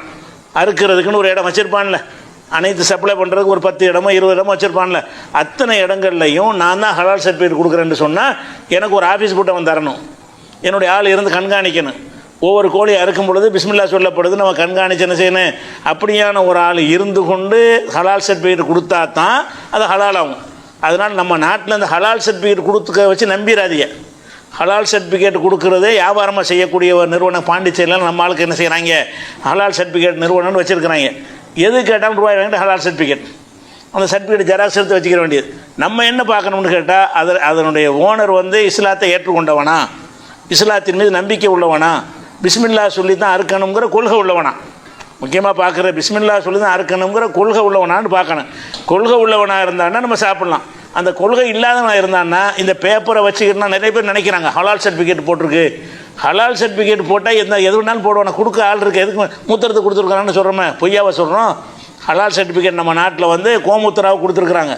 அறுக்கிறதுக்குன்னு ஒரு இடம் வச்சுருப்பான்ல, அனைத்து சப்ளை பண்ணுறதுக்கு ஒரு 10 இடமோ 20 இடமோ வச்சுருப்பான்ல, அத்தனை இடங்கள்லையும் நான் தான் ஹலால் சர்டிஃபிகேட் கொடுக்குறேன்னு சொன்னால் எனக்கு ஒரு ஆஃபீஸ் போட்டு அவன் தரணும், என்னுடைய ஆள் இருந்து கண்காணிக்கணும். ஒவ்வொரு கோழியை அறுக்கும் பொழுது பிஸ்மில்லா சொல்லப்படுது, நம்ம கண்காணிச்சு என்ன செய்யணும். அப்படியான ஒரு ஆள் இருந்து கொண்டு ஹலால் சர்டிஃபிகேட் கொடுத்தா தான் அது ஹலால் ஆகும். அதனால் நம்ம நாட்டில் இந்த ஹலால் சர்டிஃபிகேட் கொடுத்துக்க வச்சு நம்பிடாதீங்க. ஹலால் சர்டிஃபிகேட் கொடுக்குறதே வியாபாரமாக செய்யக்கூடிய ஒரு நிறுவனம் பாண்டிச்சேரியில் நம்ம ஆளுக்கு என்ன செய்கிறாங்க, ஹலால் சர்டிஃபிகேட் நிறுவனம்னு வச்சுருக்கிறாங்க. எது கேட்டாலும் ரூபாய் வாங்கிட்டு ஹலால் சர்டிஃபிகேட், அந்த சர்டிஃபிகேட் ஜெராக்ஸ் எடுத்து வச்சுக்கிற வேண்டியது. நம்ம என்ன பார்க்கணும்னு கேட்டால் அதனுடைய ஓனர் வந்து இஸ்லாத்தை ஏற்றுக்கொண்டவனா, இஸ்லாத்தின் மீது நம்பிக்கை உள்ளவனா, பிஸ்மில்லா சொல்லி தான் அறுக்கணுங்கிற கொள்கை உள்ளவனா. முக்கியமாக பார்க்குற பிஸ்மில்லா சொல்லி தான் அறுக்கணுங்கிற கொள்கை உள்ளவனான்னு பார்க்கணும். கொள்கை உள்ளவனாக இருந்தான்னா நம்ம சாப்பிட்லாம். அந்த கொள்கை இல்லாதவனாக இருந்தான்னா இந்த பேப்பரை வச்சுக்கிட்டா நிறைய பேர் நினைக்கிறாங்க ஹலால் சர்டிஃபிகேட் போட்டிருக்கு, ஹலால் சர்டிஃபிகேட் போட்டால் எது வேணாலும் போடுவானா, கொடுக்க ஆள் இருக்குது, எதுக்கு மூத்திரத்தை கொடுத்துருக்கான்னு சொல்கிறோமே, பொய்யாவை சொல்கிறோம். ஹலால் சர்டிஃபிகேட் நம்ம நாட்டில் வந்து கோமூத்திராவுக்கு கொடுத்துருக்குறாங்க.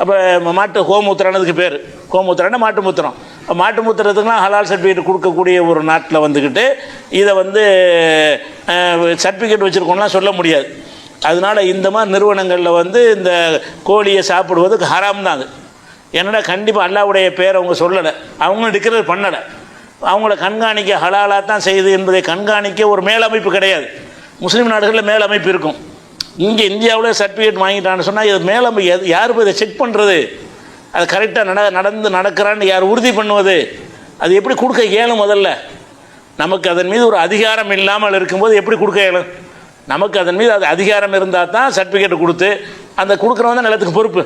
அப்போ மாட்டு கோமூத்திரானதுக்கு பேர், கோமூத்திரான மாட்டு மூத்திரம். மாட்டு மூத்திரத்துக்குலாம் ஹலால் சர்டிஃபிகேட் கொடுக்கக்கூடிய ஒரு நாட்டில் வந்துக்கிட்டு இதை வந்து சர்டிஃபிகேட் வச்சுருக்கோம்லாம் சொல்ல முடியாது. அதனால் இந்த மாதிரி நிறுவனங்களில் வந்து இந்த கோழியை சாப்பிடுவதுக்கு ஹராம் தான். அது என்னடா கண்டிப்பாக அல்லாஹ்வுடைய பேரை அவங்க சொல்லலை, அவங்களும் டிக்ளேர் பண்ணலை. அவங்கள கண்காணிக்க ஹலாலாக தான் செய்யுது என்பதை கண்காணிக்க ஒரு மேலமைப்பு கிடையாது. முஸ்லீம் நாடுகளில் மேலமைப்பு இருக்கும். இங்கே இந்தியாவில் சர்டிஃபிகேட் வாங்கிட்டான்னு சொன்னால் இது மேலமைப்பு யார் போய் இதை செக் பண்ணுறது? அது கரெக்டாக நடக்கிறான்னு யார் உறுதி பண்ணுவது? அது எப்படி கொடுக்க இயலும்? முதல்ல நமக்கு அதன் மீது ஒரு அதிகாரம் இல்லாமல் இருக்கும்போது எப்படி கொடுக்க இயலும்? நமக்கு அதன் மீது அது அதிகாரம் இருந்தால் தான் சர்டிஃபிகேட் கொடுத்து அந்த கொடுக்குறவன் தான் நிலத்துக்கு பொறுப்பு.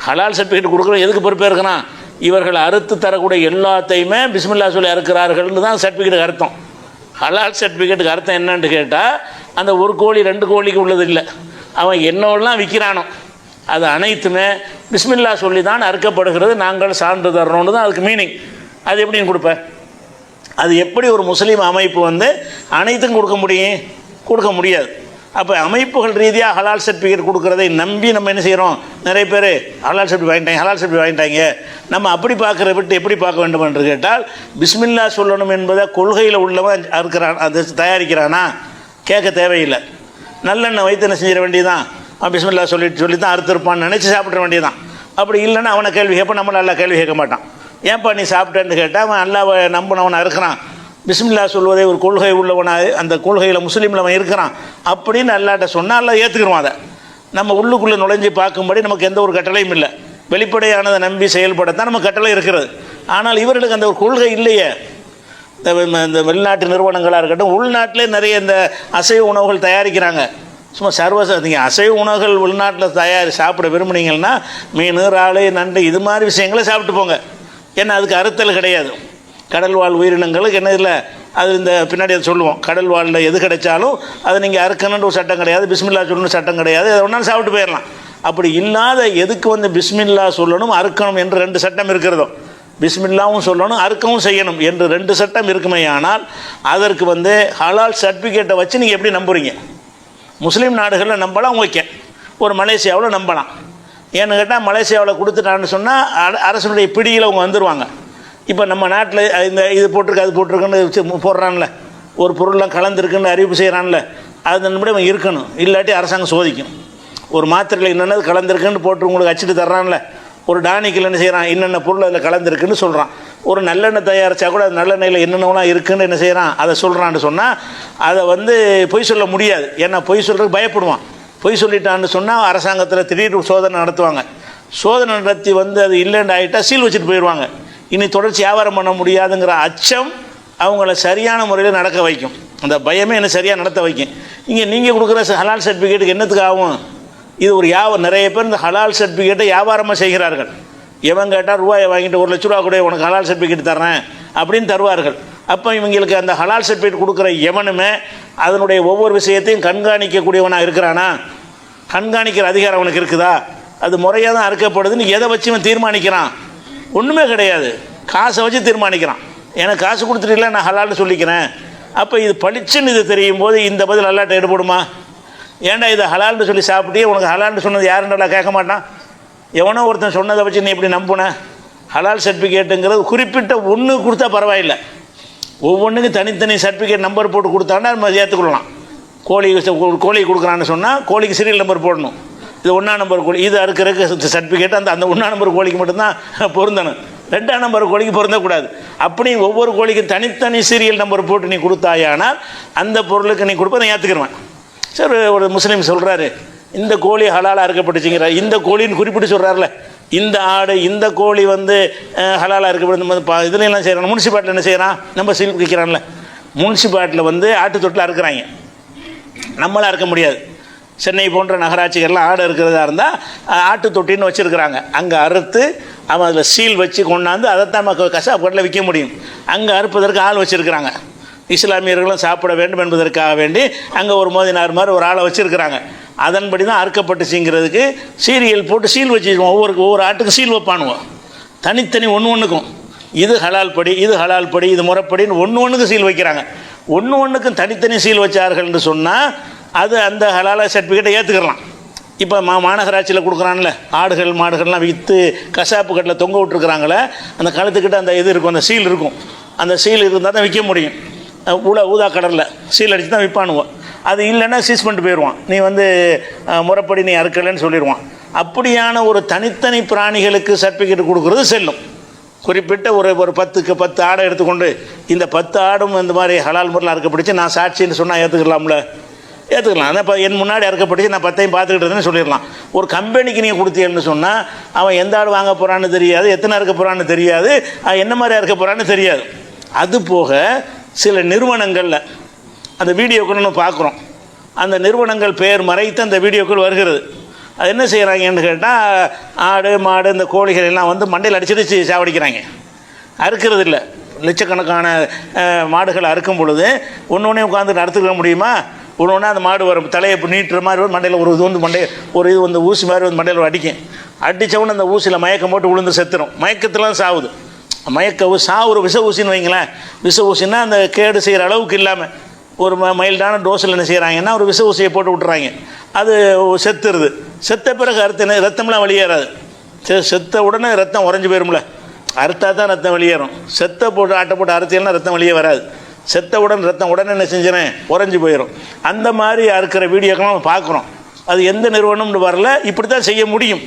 ஹலால் சர்டிஃபிகேட் கொடுக்குறவன் எதுக்கு பொறுப்பே இருக்கிறான்? இவர்கள் அறுத்து தரக்கூடிய எல்லாத்தையுமே பிஸ்மில்லா சொல்லி அறுக்கிறார்கள்னு தான் சர்டிஃபிகேட்டுக்கு அர்த்தம். ஹலால் சர்டிஃபிகேட்டுக்கு அர்த்தம் என்னன்னு கேட்டால் அந்த ஒரு கோழி 2 கோழிக்கு உள்ளது இல்லை, அவன் என்னவெல்லாம் விற்கிறானோ அது அனைத்துமே பிஸ்மில்லா சொல்லி தான் அறுக்கப்படுகிறது, நாங்கள் சான்று தரணும்னு தான் அதுக்கு மீனிங். அது எப்படின்னு கொடுப்பேன்? அது எப்படி ஒரு முஸ்லீம் அமைப்பு வந்து அனைத்தும் கொடுக்க முடியும்? கொடுக்க முடியாது. அப்போ அமைப்புகள் ரீதியாக ஹலால் சர்டிஃபிகேட் கொடுக்குறதை நம்பி நம்ம என்ன செய்கிறோம்? நிறைய பேர் ஹலால் சர்டிஃபிகேட் வாங்கிட்டாங்க. நம்ம அப்படி பார்க்குற விட்டு எப்படி பார்க்க வேண்டும் என்று கேட்டால், பிஸ்மில்லா சொல்லணும் என்பதை கொள்கையில் உள்ளவன் அறுக்கிறான், அது தயாரிக்கிறானா கேட்க தேவையில்லை. நல்லெண்ணெய் வைத்து என்ன செஞ்சிட வேண்டியதான், அவன் பிஸ்மில்லா சொல்லி தான் அறுத்திருப்பான்னு நினச்சி சாப்பிட வேண்டியதான். அப்படி இல்லைன்னா அவனை கேள்வி கேட்பான், நம்ம நல்லா கேள்வி கேட்க மாட்டான். ஏன்ப்பா நீ சாப்பிட்டேன்னு கேட்டால் அவன் அல்லாஹ்வை நம்பினவன் இருக்கிறான், பிஸ்மில்லா சொல்வதை ஒரு கொள்கை உள்ளவனாக அந்த கொள்கையில் முஸ்லீமில் அவன் இருக்கிறான் அப்படின்னு அல்லாட்ட சொன்னால் அல்லாஹ் ஏற்றுக்கிறோம். அதை நம்ம உள்ளுக்குள்ளே நுழைஞ்சி பார்க்கும்படி நமக்கு எந்த ஒரு கட்டளையும் இல்லை. வெளிப்படையானதை நம்பி செயல்படத்தான் நம்ம கட்டளை இருக்கிறது. ஆனால் இவர்களுக்கு அந்த ஒரு கொள்கை இல்லையே. இந்த வெளிநாட்டு நிறுவனங்களாக இருக்கட்டும், உள்நாட்டிலே நிறைய இந்த அசைவ உணவுகள் தயாரிக்கிறாங்க. சும்மா நீங்கள் அசைவ உணவுகள் உள்நாட்டில் சாப்பிட விரும்புனீங்கன்னா மீன், இறால், நண்டு இது மாதிரி விஷயங்களை சாப்பிட்டு போங்க. ஏன்னா அதுக்கு அறுத்தல் கிடையாது. கடல் வாழ் உயிரினங்களுக்கு என்ன இல்லை, அது இந்த பின்னாடி அதை சொல்லுவோம். கடல் வாழ்ல எது கிடைச்சாலும் அதை நீங்கள் அறுக்கணுன்ற ஒரு சட்டம் கிடையாது, பிஸ்மில்லா சொல்லணும்னு சட்டம் கிடையாது, அதை ஒன்றாலும் சாப்பிட்டு போயிடலாம். அப்படி இல்லாத எதுக்கு வந்து பிஸ்மில்லா சொல்லணும் அறுக்கணும் என்று 2 சட்டம் இருக்கிறதோ, பிஸ்மில்லாவும் சொல்லணும் அறுக்கவும் செய்யணும் என்று 2 சட்டம் இருக்குமே. ஆனால் அதற்கு வந்து ஹலால் சர்டிஃபிகேட்டை வச்சு நீங்கள் எப்படி நம்புறீங்க? முஸ்லீம் நாடுகளில் நம்பலாம், ஓகே. ஒரு மலேசியாவில் நம்பலாம். ஏன்னு கேட்டால் மலேசியாவில் கொடுத்துட்டான்னு சொன்னால் அரசனுடைய பிடியில் அவங்க வந்துடுவாங்க. இப்போ நம்ம நாட்டில் இது போட்டிருக்கு அது போட்டிருக்குன்னு போடுறான்ல, ஒரு பொருள்லாம் கலந்துருக்குன்னு அறிவிப்பு செய்கிறான்ல, அது நம்மளே அவன் இருக்கணும், இல்லாட்டி அரசாங்கம் சோதிக்கும். ஒரு மாத்திரையில் என்னென்ன கலந்துருக்குன்னு போட்டு உங்களுக்கு அச்சிட்டு தர்றான்ல, ஒரு டானிக்கில் என்ன செய்கிறான், என்னென்ன பொருள் அதில் கலந்துருக்குன்னு சொல்கிறான். ஒரு நல்லெண்ணெய் தயாரித்தா கூட அது நல்லெண்ணெயில் என்னென்னலாம் இருக்குன்னு என்ன செய்கிறான், அதை சொல்கிறான்னு சொன்னால் அதை வந்து பொய் சொல்ல முடியாது. ஏன்னா பொய் சொல்கிறதுக்கு பயப்படுவான். பொய் சொல்லிட்டான்னு சொன்னால் அரசாங்கத்தில் திடீர்னு சோதனை நடத்துவாங்க. சோதனை நடத்தி வந்து அது இல்லைன்னு ஆகிட்டால் சீல் வச்சுட்டு போயிடுவாங்க. இனி தொடர்ச்சி வியாபாரம் பண்ண முடியாதுங்கிற அச்சம் அவங்கள சரியான முறையில் நடக்க வைக்கும். அந்த பயமே என்ன சரியாக நடத்த வைக்கும். இங்கே நீங்கள் கொடுக்குற ஹலால் சர்டிஃபிகேட்டுக்கு என்னத்துக்கு ஆகும்? இது ஒரு நிறைய பேர் இந்த ஹலால் சர்டிஃபிகேட்டை வியாபாரமாக செய்கிறார்கள். எவன் கேட்டால் ரூபாயை வாங்கிட்டு 1 லட்ச ரூபா கூட உனக்கு ஹலால் சர்டிஃபிகேட் தர்றேன் அப்படின்னு தருவார்கள். அப்போ இவங்களுக்கு அந்த ஹலால் சர்டிஃபிகேட் கொடுக்குற எவனுமே அதனுடைய ஒவ்வொரு விஷயத்தையும் கண்காணிக்கக்கூடியவனாக இருக்கிறானா? கண்காணிக்கிற அதிகாரம் அவனுக்கு இருக்குதா? அது முறையாக தான் அறுக்கப்படுதுன்னு எதை வச்சு இவன் தீர்மானிக்கிறான்? ஒன்றுமே கிடையாது. காசை வச்சு தீர்மானிக்கிறான். எனக்கு காசு கொடுத்துட்டீங்களா, நான் ஹலால்னு சொல்லிக்கிறேன். அப்போ இது பளிச்சுன்னு இது தெரியும் போது இந்த பதில் அல்லாட்ட எடுபடுமா? ஏன்டா இதை ஹலால்னு சொல்லி சாப்பிட்டே உனக்கு ஹலால்னு சொன்னது யாருன்னு கேட்க மாட்டான். எவனோ ஒருத்தன் சொன்னதை வச்சு நீ இப்படி நம்புன? ஹலால் சர்டிஃபிகேட்டுங்கிறது குறிப்பிட்ட ஒன்று கொடுத்தா பரவாயில்லை, ஒவ்வொன்றுக்கும் தனித்தனி சர்டிஃபிகேட் நம்பர் போட்டு கொடுத்தான்னா நம்ம ஏற்றுக்கொள்ளலாம். கோழி கொடுக்குறான்னு சொன்னால் கோழிக்கு சீரியல் நம்பர் போடணும். இது 1ஆம் நம்பர் கோழி, இது அறுக்கிறதுக்கு சர்டிஃபிகேட் அந்த 1ஆம் நம்பர் கோழிக்கு மட்டும்தான் பொருந்தணும், 2ஆம் நம்பர் கோழிக்கு பொருந்தக்கூடாது. அப்படி ஒவ்வொரு கோழிக்கும் தனித்தனி சீரியல் நம்பர் போட்டு நீ கொடுத்தாயானால் அந்த பொருளுக்கு நீ கொடுப்ப நான் ஏற்றுக்கிடுவேன். சரி, ஒரு முஸ்லீம் சொல்கிறாரு இந்த கோழி ஹலாலாக அறுக்கப்பட்டுச்சுங்கிறார். இந்த கோழின்னு குறிப்பிட்டு சொல்கிறார்ல, இந்த ஆடு இந்த கோழி வந்து ஹலாலாக இருக்கப்படுது. இதுலாம் செய்கிறான். முனிசிபாலிட்டியில் என்ன செய்கிறான், நம்ம சீல் வைக்கிறான்ல, முனிசிபாலிட்டியில் வந்து ஆட்டு தொட்டில் அறுக்கிறாங்க. நம்மளாம் அறுக்க முடியாது. சென்னை போன்ற நகராட்சிகள்லாம் ஆடு இருக்கிறதா இருந்தால் ஆட்டு தொட்டின்னு வச்சுருக்கிறாங்க. அங்கே அறுத்து அவன் அதில் சீல் வச்சு கொண்டாந்து அதைத்தான் கசாப்பு கடையில் விற்க முடியும். அங்கே அறுப்பதற்கு ஆள் வச்சுருக்கிறாங்க. இஸ்லாமியர்களும் சாப்பிட வேண்டும் என்பதற்காக வேண்டி அங்கே ஒரு மோதினார் மாதிரி ஒரு ஆளை வச்சுருக்கிறாங்க. அதன்படி தான் அறுக்கப்பட்டுச்சுங்கிறதுக்கு சீரியல் போட்டு சீல் வச்சுருவோம். ஒவ்வொரு ஆட்டுக்கு சீல் வைப்பானுவோம், தனித்தனி ஒன்றுக்கும். இது ஹலால் படி, இது ஹலால் படி, இது முறைப்படின்னு ஒன்றுக்கு சீல் வைக்கிறாங்க. ஒன்றுக்கும் தனித்தனி சீல் வச்சார்கள் என்று சொன்னால் அது அந்த ஹலால் சர்டிஃபிகேட்டை ஏற்றுக்கலாம். இப்போ மாநகராட்சியில் கொடுக்குறான்ல, ஆடுகள் மாடுகள்லாம் விற்று கசாப்பு கட்டில் தொங்க விட்டுருக்குறாங்களே, அந்த கழுத்துக்கிட்ட அந்த இது இருக்கும், அந்த சீல் இருக்கும். அந்த சீல் இருந்தால் தான் விற்க முடியும். ஊதா கடலில் சீல் அடித்து தான் விற்பானுவோம். அது இல்லைன்னா சீஸ் பண்ணிட்டு போயிடுவான், நீ வந்து முறைப்படி நீ அறுக்கலைன்னு சொல்லிடுவான். அப்படியான ஒரு தனித்தனி பிராணிகளுக்கு சர்டிஃபிகேட் கொடுக்குறது செல்லும். குறிப்பிட்ட ஒரு 10 ஆடை எடுத்துக்கொண்டு இந்த 10 ஆடும் இந்த மாதிரி ஹலால் முறையில் அறுக்கப்படுச்சு நான் சாட்சின்னு சொன்னால் ஏற்றுக்கலாம்ல? ஏற்றுக்கலாம். அதான் இப்போ என் முன்னாடி அறுக்கப்படுச்சு நான் 10ஐயும் பார்த்துக்கிட்டு இருந்தேன்னு சொல்லிடலாம். ஒரு கம்பெனிக்கு நீங்கள் கொடுத்தீங்கன்னு சொன்னால் அவன் எந்த ஆடு வாங்க போகிறான்னு தெரியாது, எத்தனை அறுக்க போகிறான்னு தெரியாது, என்ன மாதிரி அறுக்க போகிறான்னு தெரியாது. அது போக சில நிறுவனங்களில் அந்த வீடியோக்கள் நம்ம பார்க்குறோம். அந்த நிறுவனங்கள் பெயர் மறைத்து அந்த வீடியோக்கள் வருகிறது. அது என்ன செய்கிறாங்கன்னு கேட்டால், ஆடு மாடு இந்த கோழிகள் எல்லாம் வந்து மண்டையில் அடிச்சிடுச்சு சாவடிக்கிறாங்க. அறுக்கிறது இல்லை. லட்சக்கணக்கான மாடுகள் அறுக்கும் பொழுது ஒன்று உட்காந்துட்டு அறுத்துக்க முடியுமா? ஒன்று அந்த மாடு வரும், தலையை இப்போ நீட்டுற மாதிரி வரும், மண்டையில் ஒரு இது வந்து இது வந்து ஊசி மாதிரி வந்து மண்டையில் அடிக்கும். அடித்தவொன்னு அந்த ஊசியில் மயக்கம் போட்டு விழுந்து செத்துரும். மயக்கத்துலாம் சாவுது. ஒரு விஷ ஊசின்னு வைங்களேன். விஷ ஊசின்னா அந்த கேடு செய்கிற அளவுக்கு இல்லாமல் ஒரு மைல்டான டோஸில் என்ன செய்கிறாங்கன்னா ஒரு விஷ ஊசியை போட்டு விட்டுறாங்க. அது செத்துருது. செத்த பிறகு ரத்தம்லாம் வெளியேறாது. செத்த உடனே ரத்தம் உறைஞ்சி போயிரும்ல, அறுத்தா தான் ரத்தம் வெளியேறும். ஆட்டை போட்டு அறுத்தீங்கன்னா ரத்தம் வெளியே வராது. செத்தவுடன் ரத்தம் உடனே என்ன செஞ்சேன் உறைஞ்சி போயிடும். அந்த மாதிரி அறுக்கிற வீடியோக்கெல்லாம் நம்ம பார்க்குறோம். அது எந்த நிறுவனம்னு வரல, இப்படி தான் செய்ய முடியும்.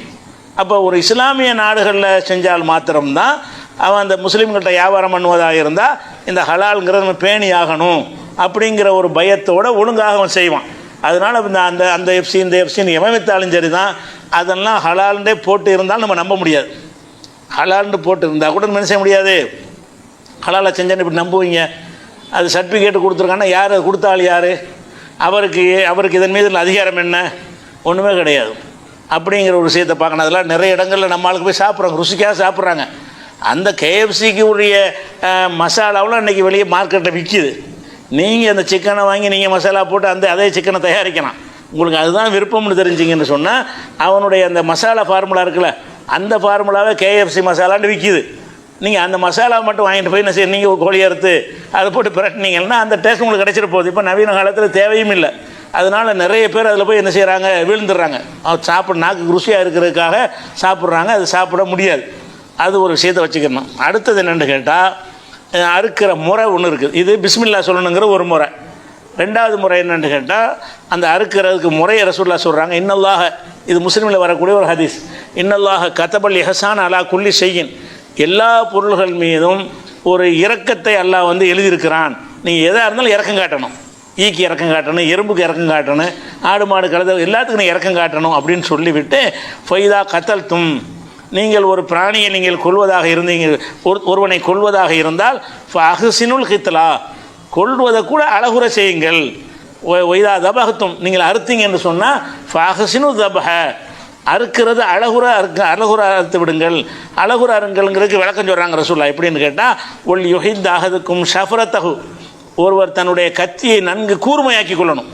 அப்போ ஒரு இஸ்லாமிய நாடுகளில் செஞ்சால் மாத்திரம்தான் அவன் அந்த முஸ்லீம்கள்ட்ட வியாபாரம் பண்ணுவதாக இருந்தால் இந்த ஹலால்ங்கிறத நம்ம பேணி ஆகணும் அப்படிங்கிற ஒரு பயத்தோடு ஒழுங்காக அவன் செய்வான். அதனால் அந்த எஃப்சி இந்த எஃப்சின்னு எவமித்தாலும் சரி தான், அதெல்லாம் ஹலால்ன்றே போட்டு இருந்தாலும் நம்ம நம்ப முடியாது. ஹலால்னு போட்டு இருந்தால் கூட என்ன செய்ய முடியாது. ஹலாலை செஞ்சேன்னு இப்படி நம்புவீங்க. அது சர்டிஃபிகேட் கொடுத்துருக்காங்கன்னா யார் அது கொடுத்த ஆள் யார்? அவருக்கு இதன் மீது அதிகாரம் என்ன? ஒன்றுமே கிடையாது. அப்படிங்கிற ஒரு விஷயத்தை பார்க்கணும். அதெல்லாம் நிறைய இடங்களில் நம்ம ஆளுக்கு போய் சாப்பிட்றாங்க, ருசிக்காக சாப்பிட்றாங்க. அந்த கேஎஃப்சிக்கு உரிய மசாலாவில் இன்றைக்கி வெளியே மார்க்கெட்டில் விற்கிது. நீங்கள் அந்த சிக்கனை வாங்கி நீங்கள் மசாலா போட்டு அதே சிக்கனை தயாரிக்கலாம். உங்களுக்கு அதுதான் விருப்பம்னு தெரிஞ்சிங்கன்னு சொன்னால் அவனுடைய அந்த மசாலா ஃபார்முலா இருக்குல்ல, அந்த ஃபார்முலாவே கேஎஃப்சி மசாலான்னு விற்கிது. நீங்கள் அந்த மசாலா மட்டும் வாங்கிட்டு போய் என்ன செய்ய, நீங்கள் ஒரு கோழி அறுத்து அதை போட்டு பிரட்டினீங்கன்னா அந்த டேஸ்ட் உங்களுக்கு கிடச்சிட்டு போகுது. இப்போ நவீன காலத்தில் தேவையும் இல்லை. அதனால் நிறைய பேர் அதில் போய் என்ன செய்கிறாங்க, விழுந்துடுறாங்க. நாக்கு ருசியாக இருக்கிறதுக்காக சாப்பிட்றாங்க. அது சாப்பிட முடியாது. அது ஒரு விஷயத்தை வச்சுக்கணும். அடுத்தது என்னென்னு கேட்டால், அறுக்கிற முறை ஒன்று இருக்குது. இது பிஸ்மில்லா சொல்லணுங்கிற ஒரு முறை. ரெண்டாவது முறை என்னென்னு கேட்டால், அந்த அறுக்கிறதுக்கு முறையை ரசூலுல்லாஹ் சொல்கிறாங்க. இன்னல்லாஹ, இது முஸ்லீமில் வரக்கூடிய ஒரு ஹதீஸ், இன்னல்லாஹ கதபல் இஹ்சான் அலா குல்லி ஷைஇன், எல்லா பொருள்கள் மீதும் ஒரு இரக்கத்தை அல்லாஹ் வந்து எழுதியிருக்கிறான். நீங்கள் எதாக இருந்தாலும் இறக்கம் காட்டணும். ஈக்கு இறக்கம் காட்டணும், எறும்புக்கு இறக்கம் காட்டணும், ஆடு மாடு கழுத எல்லாத்துக்கும் நீ இறக்கம் காட்டணும் அப்படின்னு சொல்லிவிட்டு, ஃபைதா கத்தல்தும், நீங்கள் ஒரு பிராணியை நீங்கள் கொல்வதாக இருந்தீங்க, ஒருவனை கொல்வதாக இருந்தால் அஹ்சினுல் கித்லா, கொல்வதை கூட அழகுற செய்யுங்கள். ஒய்தா தபஹத்தும், நீங்கள் அறுத்தீங்க என்று சொன்னால் ஃபஹ்சினு தபஹ, அறுக்கிறது அழகுற அறுத்து விடுங்கள். அழகுற அருங்கள்ங்கிறதுக்கு விளக்கம் சொல்கிறாங்க ரசூலுல்லாஹ். எப்படின்னு கேட்டால், ஒல் யுஹித் அஹதுக்கும் ஷஃபரத்தஹு, ஒருவர் தன்னுடைய கத்தியை நன்கு கூர்மையாக்கி கொள்ளணும்.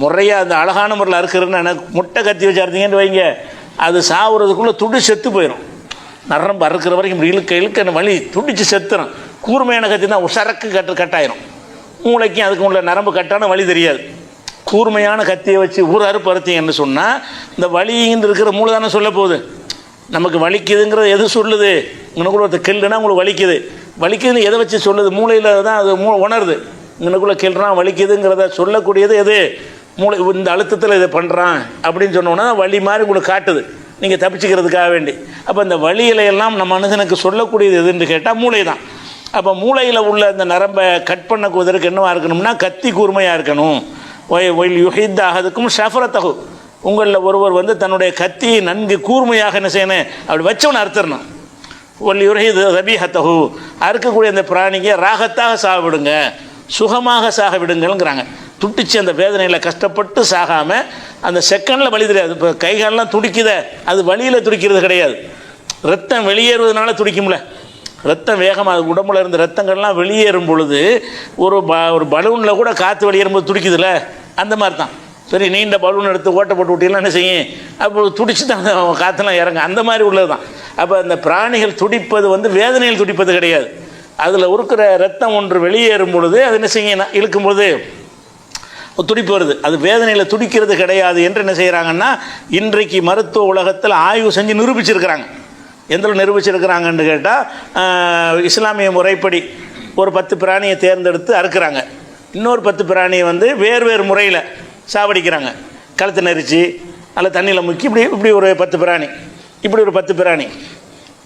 முறையாக அந்த அழகான முறையில் அறுக்கிறதுன்னு எனக்கு முட்டை கத்தி வச்சு அறுத்தீங்கன்னு வைங்க, அது சாவுறதுக்குள்ளே துடி செத்து போயிடும். நரம்பு அறுக்கிற வரைக்கும் இழுக்க வலி துடிச்சு செத்துடும். கூர்மையான கத்தி தான் உசரக்கு கட்டாயிரும். மூளைக்கும் அதுக்கு உள்ள நரம்பு கட்டான வலி தெரியாது. கூர்மையான கத்தியை வச்சு ஒரு அறுப்பு அறுத்தீங்கன்னு சொன்னால் இந்த வலின்னு இருக்கிற மூளை தானே சொல்ல போகுது. நமக்கு வலிக்குதுங்கிறது எது சொல்லுது? உனக்குள்ள ஒருத்தர் கில்லுனா உங்களுக்கு வலிக்குதுன்னு எதை வச்சு சொல்லுது? மூளையில் தான் அது உணருது. இங்கனுக்குள்ளே கில்றான் வலிக்குதுங்கிறத சொல்லக்கூடியது எது? மூளை. இந்த அழுத்தத்தில் இதை பண்ணுறான் அப்படின்னு சொன்னோன்னா வலி மாதிரி உங்களுக்கு காட்டுது, நீங்கள் தப்பிச்சுக்கிறதுக்காக வேண்டி. அப்போ இந்த வலியிலையெல்லாம் நம்ம மனுஷனுக்கு சொல்லக்கூடியது எதுன்னு கேட்டால் மூளை தான். அப்போ மூளையில் உள்ள இந்த நரம்பை கட் பண்ணக்குவதற்கு என்னவாக இருக்கணும்னா கத்தி கூர்மையாக இருக்கணும். ஒயில் யுஹித் அஹதுக்கும் ஷஃபரத்தஹு, உங்களில் ஒருவர் வந்து தன்னுடைய கத்தியை நன்கு கூர்மையாக என்ன செய்யணும், அப்படி வச்சவனை அறுத்துடணும். ஒல் யுஹித் ரபீஹத்தஹு, அறுக்கக்கூடிய அந்த பிராணிக்கு ராகத்தாக சாக விடுங்க, சுகமாக சாக விடுங்கள்ங்கிறாங்க. துட்டிச்சு அந்த வேதனையில் கஷ்டப்பட்டு சாகாமல் அந்த செகண்டில் வலி தெரியாது. இப்போ கைகாலெலாம் துடிக்குத, அது வலியில் துடிக்கிறது கிடையாது, ரத்தம் வெளியேறுவதனால துடிக்கும்ல. ரத்தம் வேகமாக அது உடம்புல இருந்த ரத்தங்கள்லாம் வெளியேறும் பொழுது ஒரு பலூனில் கூட காற்று வெளியேறும்போது துடிக்குதுல்ல, அந்த மாதிரி தான். பெரிய நீண்ட பலூன் எடுத்து ஓட்ட போட்டு விட்டீங்கன்னா என்ன செய்யும், அப்போ துடிச்சு தான் காற்றுலாம் இறங்க, அந்த மாதிரி உள்ளது தான். அப்போ அந்த பிராணிகள் துடிப்பது வந்து வேதனையில் துடிப்பது கிடையாது. அதில் இருக்கிற ரத்தம் ஒன்று வெளியேறும் பொழுது அது என்ன செய்யும், இழுக்கும்போது துடிப்பு வருது. அது வேதனையில் துடிக்கிறது கிடையாது என்று என்ன செய்கிறாங்கன்னா இன்றைக்கு மருத்துவ உலகத்தில் ஆய்வு செஞ்சு நிரூபிச்சிருக்கிறாங்க. எந்த நிரூபிச்சிருக்கிறாங்கன்னு கேட்டால் இஸ்லாமிய முறைப்படி ஒரு 10 பிராணியை தேர்ந்தெடுத்து அறுக்கிறாங்க. இன்னொரு 10 பிராணியை வந்து வேறு முறையில் சாவடிக்கிறாங்க. கழுத்து நெரிச்சு அல்ல தண்ணியில் முக்கி இப்படி ஒரு 10 பிராணி, இப்படி ஒரு 10 பிராணி.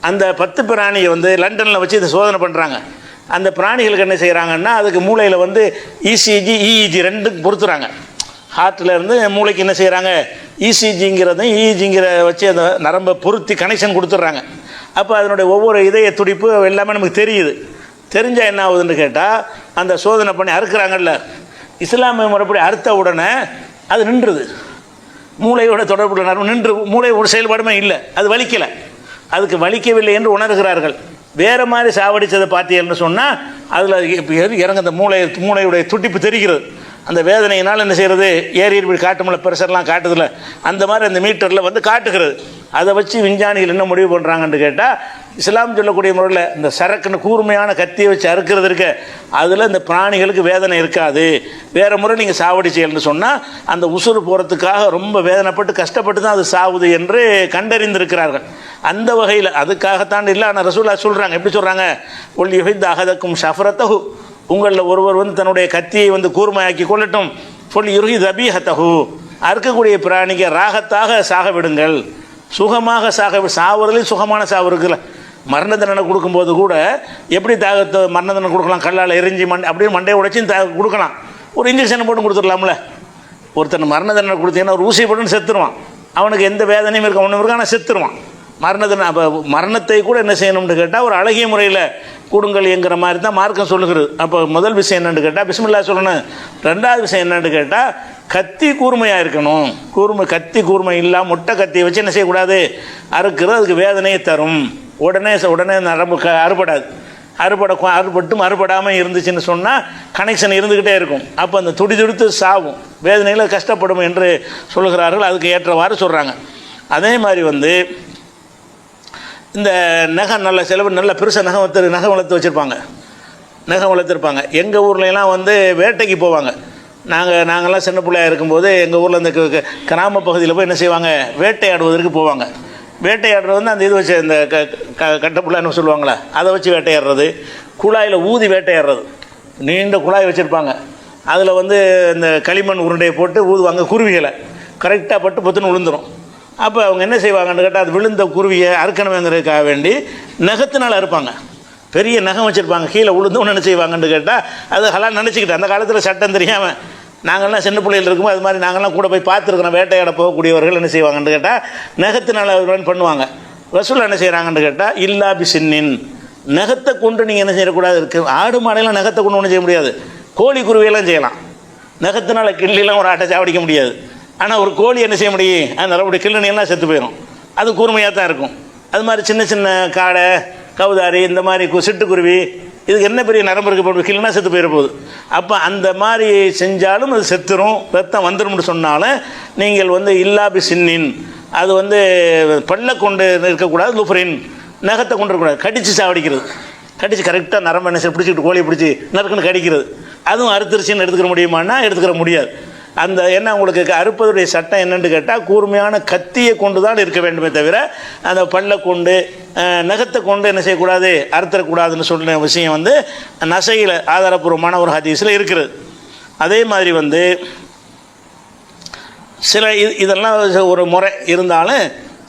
அந்த 10 பிராணியை வந்து லண்டனில் வச்சு இதை சோதனை பண்ணுறாங்க. அந்த பிராணிகளுக்கு என்ன செய்கிறாங்கன்னா அதுக்கு மூளையில் வந்து இசிஜி இஇஜி ரெண்டும் பொறுத்துறாங்க. ஹார்ட்டில் இருந்து மூளைக்கு என்ன செய்கிறாங்க இசிஜிங்கிறதும் இஇஜிங்கிற வச்சு அந்த நரம்பை பொருத்தி கனெக்ஷன் கொடுத்துட்றாங்க. அப்போ அதனுடைய ஒவ்வொரு இதய துடிப்பு எல்லாமே நமக்கு தெரியுது. தெரிஞ்சால் என்ன ஆகுதுன்னு கேட்டால் அந்த சோதனை பண்ணி அறுக்கிறாங்கல்ல, இஸ்லாமிய முறைப்படி அறுத்த உடனே அது நின்றுது. மூளையோட தொடர்புள்ள நரம்பு நின்று, மூளை ஒரு செயல்பாடுமே இல்லை, அது வலிக்கலை. அதுக்கு வலிக்கவில்லை என்று உணர்கிறார்கள். வேறு மாதிரி சாவடித்ததை பார்த்தீங்கன்னு சொன்னால் அதில் இறங்க அந்த மூளையுடைய துடிப்பு தெரிகிறது. அந்த வேதனையினால் என்ன செய்கிறது, ஏறி காட்டுமில்ல ப்ரெஷர்லாம் காட்டுதில்ல, அந்த மாதிரி அந்த மீட்டரில் வந்து காட்டுகிறது. அதை வச்சு விஞ்ஞானிகள் என்ன முடிவு பண்ணுறாங்கன்னு கேட்டால் இஸ்லாம் சொல்லக்கூடிய முறையில் இந்த சரக்குன்னு கூர்மையான கத்தியை வச்சு அறுக்கிறது இருக்க, அதில் இந்த பிராணிகளுக்கு வேதனை இருக்காது. வேறு முறை நீங்கள் சாவடிச்சீங்கன்னு சொன்னால் அந்த உசுறு போகிறதுக்காக ரொம்ப வேதனைப்பட்டு கஷ்டப்பட்டு தான் அது சாவுது என்று கண்டறிந்திருக்கிறார்கள். அந்த வகையில் அதுக்காகத்தான் இல்லை. ஆனால் ரசூலா சொல்கிறாங்க, எப்படி சொல்கிறாங்க, ஒல் யுஹித் அஹதக்கும் ஷஃப்ரத்தஹு, உங்களில் ஒருவர் வந்து தன்னுடைய கத்தியை வந்து கூர்மையாக்கி கொள்ளட்டும். சொல் யுஹித் அபீஹத்தஹு, அறுக்கக்கூடிய பிராணிக்கு ராகத்தாக சாக விடுங்கள், சுகமாக சாவுறதுலேயும் சுகமான சாவு இருக்குல்ல. மரண தண்டனை கொடுக்கும்போது கூட எப்படி மரண தண்டனை கொடுக்கலாம், கல்லால் எரிஞ்சி அப்படியே மண்டையை உடைச்சி கொடுக்கலாம். ஒரு இன்ஜெக்ஷனை போட்டு கொடுத்துடலாம்ல. ஒருத்தன் மரண தண்டனை கொடுத்தீங்கன்னா ஒரு ஊசி போட்டுன்னு செத்துருவான், அவனுக்கு எந்த வேதனையும் இருக்க ஒன்றும் இருக்கா, ஆனால் செத்துருவான். மரண தண்டனை அப்போ மரணத்தை கூட என்ன செய்யணும்னு கேட்டால் ஒரு அழகிய முறையில் கொடுங்கள் என்கிற மாதிரி தான் மார்க்கம் சொல்லுகிறது. அப்போ முதல் விஷயம் என்னென்னு கேட்டால் பிஸ்மில்லா சொல்லணும். ரெண்டாவது விஷயம் என்னென்னு கேட்டால் கத்தி கூர்மையாக இருக்கணும். கத்தி கூர்மை இல்லாமல் மொட்டை கத்தியை வச்சு என்ன செய்யக்கூடாது, அறுக்கிறது அதுக்கு வேதனையை தரும். உடனே நரம்பு அறுபட்டும் அறுபடாமல் இருந்துச்சுன்னு சொன்னால் கனெக்ஷன் இருந்துக்கிட்டே இருக்கும். அப்போ அந்த துடித்து சாவும், வேதனையில் கஷ்டப்படும் என்று சொல்கிறார்கள். அதுக்கு ஏற்றவாறு சொல்கிறாங்க. அதே மாதிரி வந்து இந்த நகம் நல்ல செலவு நல்ல பெருசாக நகம் வளர்த்து வச்சுருப்பாங்க. நகம் வளர்த்துருப்பாங்க. எங்கள் ஊர்லலாம் வந்து வேட்டைக்கு போவாங்க. நாங்கள்லாம் சின்ன பிள்ளையாக இருக்கும்போது எங்கள் ஊரில் இந்த கிராம பகுதியில் போய் என்ன செய்வாங்க, வேட்டையாடுவதற்கு போவாங்க. வேட்டையாடுறது வந்து அந்த இது வச்சு இந்த கட்டப்புள்ளான்னு சொல்லுவாங்களே, அதை வச்சு வேட்டையாடுறது, குழாயில் ஊதி வேட்டையாடுறது. நீண்ட குழாய் வச்சுருப்பாங்க, அதில் வந்து இந்த களிமண் உருண்டையை போட்டு ஊதுவாங்க. குருவிகளை கரெக்டாக பட்டு பொத்துன்னு விழுந்துடும். அப்போ அவங்க என்ன செய்வாங்கன்னு கேட்டால் அது விழுந்த குருவியை அறுக்கணுங்கிறதுக்காக வேண்டி நகத்தினால் அறுப்பாங்க. பெரிய நகம் வச்சுருப்பாங்க, கீழே விழுந்தோன்னு என்ன செய்வாங்கன்னு கேட்டால் அது ஹலால் நினச்சிக்கிட்டு. அந்த காலத்தில் சட்டம் தெரியாமல் நாங்கள்லாம் சின்ன பிள்ளைகள் இருக்கும்போது அது மாதிரி நாங்கள்லாம் கூட போய் பார்த்துருக்குறோம். வேட்டையாட போகக்கூடியவர்கள் என்ன செய்வாங்கன்னு கேட்டால் நகத்தினால் பண்ணுவாங்க. ரசூல் என்ன செய்கிறாங்கன்னு கேட்டால் இல்லா பிசின்னின், நகத்தை கொண்டு நீங்கள் என்ன செய்யக்கூடாது இருக்குது. ஆடு மாடையெல்லாம் நகத்தை கொண்டு ஒன்றும் செய்ய முடியாது, கோழி குருவியெல்லாம் செய்யலாம். நகத்தினால் கிள்ளிலாம் ஒரு ஆட்டை சாவடிக்க முடியாது. ஆனால் ஒரு கோழி என்ன செய்ய முடியும், அந்த அளவுடைய கிள்ளனியெல்லாம் செத்து போயிடும். அது கூர்மையாக தான் இருக்கும். அது மாதிரி சின்ன சின்ன காடை, கவுதாரி, இந்த மாதிரி சிட்டுக்குருவி, இதுக்கு என்ன பெரிய நரம்பு இருக்குது, கிள்ளினா செத்து போயிட போகுது. அப்போ அந்த மாதிரி செஞ்சாலும் அது செத்துரும், ரத்தம் வந்துடும்னு சொன்னாலும் நீங்கள் வந்து இல்லாபி சின்னின், அது வந்து பல்ல கொண்டு இருக்கக்கூடாது, லுஃப்ரின், நகத்தை கொண்டு இருக்கக்கூடாது. கடித்து சாவடிக்கிறது, கடித்து கரெக்டாக நரம்பு என்ன பிடிச்சிக்கிட்டு கோழியை பிடிச்சி நறுக்குன்னு கடிக்கிறது, அதுவும் அறுத்துருச்சின்னு எடுத்துக்கிற முடியுமான்னா எடுத்துக்கிற முடியாது. அந்த என்ன உங்களுக்கு அறுப்பதுடைய சட்டம் என்னென்னு கேட்டால் கூர்மையான கத்தியை கொண்டு தான் இருக்க வேண்டுமே தவிர அந்த பல்லை கொண்டு நகத்தை கொண்டு என்ன செய்யக்கூடாது, அறுத்தரக்கூடாதுன்னு சொல்கிற விஷயம் வந்து நசையில் ஆதாரப்பூர்வமான ஒரு ஹதீஸில் இருக்கிறது. அதே மாதிரி வந்து சில இதெல்லாம் ஒரு முறை இருந்தாலும்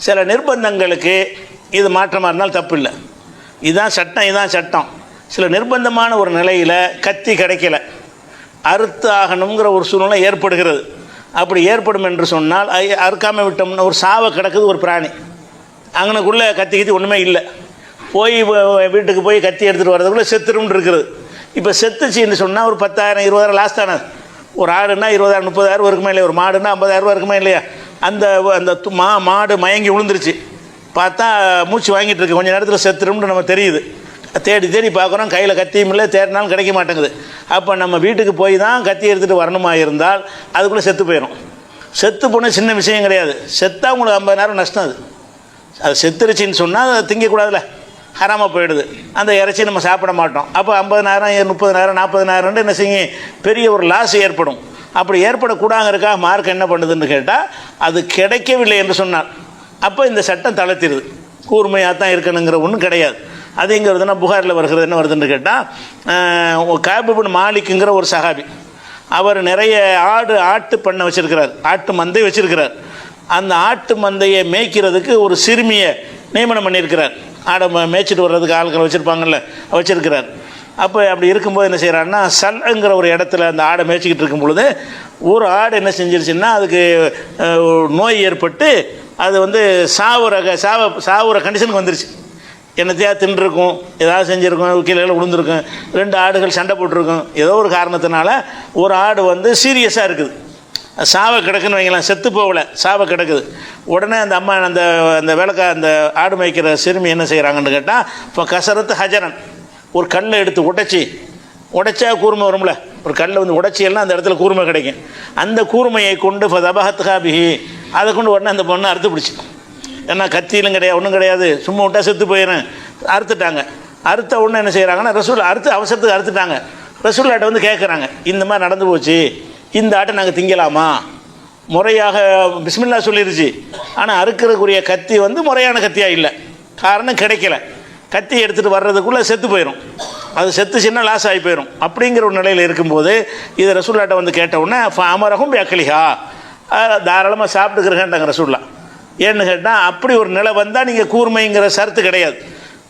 சில நிர்பந்தங்களுக்கு இது மாற்றமாக இருந்தால் தப்பு இல்லை. இதுதான் சட்டம். சில நிர்பந்தமான ஒரு நிலையில் கத்தி கிடைக்கல, அறுத்து ஆகணுங்கிற ஒரு சூழ்நிலை ஏற்படுகிறது. அப்படி ஏற்படும் என்று சொன்னால் அறுக்காமல் விட்டோம்னா ஒரு சாவை கிடக்குது ஒரு பிராணி, அங்கனுக்குள்ளே கத்தி ஒன்றுமே இல்லை, போய் வீட்டுக்கு போய் கத்தி எடுத்துகிட்டு வர்றதுக்குள்ளே செத்துரும்னு இருக்குது. இப்போ செத்துச்சின்னு சொன்னால் ஒரு 10,000 20,000 லாஸ்ட் தானே. ஒரு ஆடுனா 20,000 30,000 இருக்குமா இல்லையா, ஒரு மாடுனா 50,000 இருக்குமா இல்லையா. அந்த அந்த மாடு மயங்கி விழுந்துருச்சு, பார்த்தா மூச்சு வாங்கிட்டு இருக்கு, கொஞ்சம் நேரத்தில் செத்துரும்னு நம்ம தெரியுது. தேடி பார்க்குறோம், கையில் கத்தியும் இல்லை, தேடினாலும் கிடைக்க மாட்டேங்குது. அப்போ நம்ம வீட்டுக்கு போய் தான் கத்தி எடுத்துகிட்டு வரணுமா இருந்தால் அதுக்குள்ளே செத்து போயிடும். செத்து போனால் சின்ன விஷயம் கிடையாது, செத்தா உங்களுக்கு 50,000 நஷ்டம். அது செத்துருச்சின்னு சொன்னால் அதை திங்கக்கூடாதுல்ல, ஹராமாக போயிடுது, அந்த இறைச்சி நம்ம சாப்பிட மாட்டோம். அப்போ 50,000 30,000 40,000 என்ன செய்யும், பெரிய ஒரு லாஸ் ஏற்படும். அப்படி ஏற்படக்கூடாங்கிறக்காக மார்க் என்ன பண்ணுதுன்னு கேட்டால் அது கிடைக்கவில்லை என்று சொன்னார். அப்போ இந்த சட்டம் தளர்த்திடுது. கூர்மையாக தான் இருக்கணுங்கிற ஒன்றும் கிடையாது. அது எங்கே வருதுன்னா புகாரில் வருகிறது. என்ன வருதுன்னு கேட்டால் காபிபின் மாலிக்குங்கிற ஒரு சஹாபி, அவர் நிறைய ஆட்டு பண்ணை வச்சுருக்கிறார், ஆட்டு மந்தை வச்சுருக்கிறார். அந்த ஆட்டு மந்தையை மேய்க்கிறதுக்கு ஒரு சிறுமியை நியமனம் பண்ணியிருக்கிறார். ஆடை மேய்ச்சிட்டு வர்றதுக்கு ஆட்கள் வச்சுருக்கிறார். அப்போ அப்படி இருக்கும்போது என்ன செய்கிறாருன்னா, சல்ங்கிற ஒரு இடத்துல அந்த ஆடை மேய்ச்சிக்கிட்டு இருக்கும் பொழுது ஒரு ஆடு என்ன செஞ்சிருச்சுன்னா, அதுக்கு நோய் ஏற்பட்டு அது வந்து சாவுற கண்டிஷனுக்கு வந்துருச்சு. என்னத்தையா தின்றுருக்கும், ஏதாவது செஞ்சுருக்கும், கீழே விழுந்திருக்கும், 2 ஆடுகள் சண்டை போட்டிருக்கும். ஏதோ ஒரு காரணத்தினால ஒரு ஆடு வந்து சீரியஸாக இருக்குது, சாவை கிடக்குன்னு வைங்களேன், செத்து போகலை, சாவை கிடக்குது. உடனே அந்த அம்மா அந்த அந்த ஆடு மேய்க்கிற சிறுமி என்ன செய்கிறாங்கன்னு கேட்டால், இப்போ கசரத்து ஹஜரன், ஒரு கல்லை எடுத்து உடைச்சா கூர்மை வரும்ல, ஒரு கல்லை வந்து உடைச்சியெல்லாம் அந்த இடத்துல கூர்மை கிடைக்கும். அந்த கூர்மையை கொண்டு இப்போ தபஹத்காபிஹி, அதை கொண்டு உடனே அந்த பொண்ணை அறுத்து பிடிச்சி, ஏன்னா கத்தியிலும் கிடையாது, ஒன்றும் கிடையாது, சும்மா விட்டா செத்து போயிடும், அறுத்துட்டாங்க. அறுத்த உடனே என்ன செய்கிறாங்கன்னா, ரசூல் அவசரத்துக்கு அறுத்துட்டாங்க. ரசூல்லாட்ட வந்து கேட்குறாங்க, இந்த மாதிரி நடந்து போச்சு, இந்த ஆட்டை நாங்கள் திங்கலாமா? முறையாக பிஸ்மில்லா சொல்லிருச்சு, ஆனால் அறுக்கிறதுக்குரிய கத்தி வந்து முறையான கத்தியாக இல்லை, காரணம் கிடைக்கல. கத்தி எடுத்துகிட்டு வர்றதுக்குள்ளே செத்து போயிடும், அது செத்துச்சுன்னா லாஸ் ஆகி போயிடும். அப்படிங்கிற ஒரு நிலையில் இருக்கும்போது இதை ரசூல்லாட்ட வந்து கேட்டவுடனே அமரகும் அக்கலிஹா, தாராளமாக சாப்பிட்டுக்கிறேன்ட்டாங்க ரசூல்லா. ஏன்னு கேட்டால், அப்படி ஒரு நிலை வந்தால் நீங்கள் கூர்மைங்கிற சரத்து கிடையாது.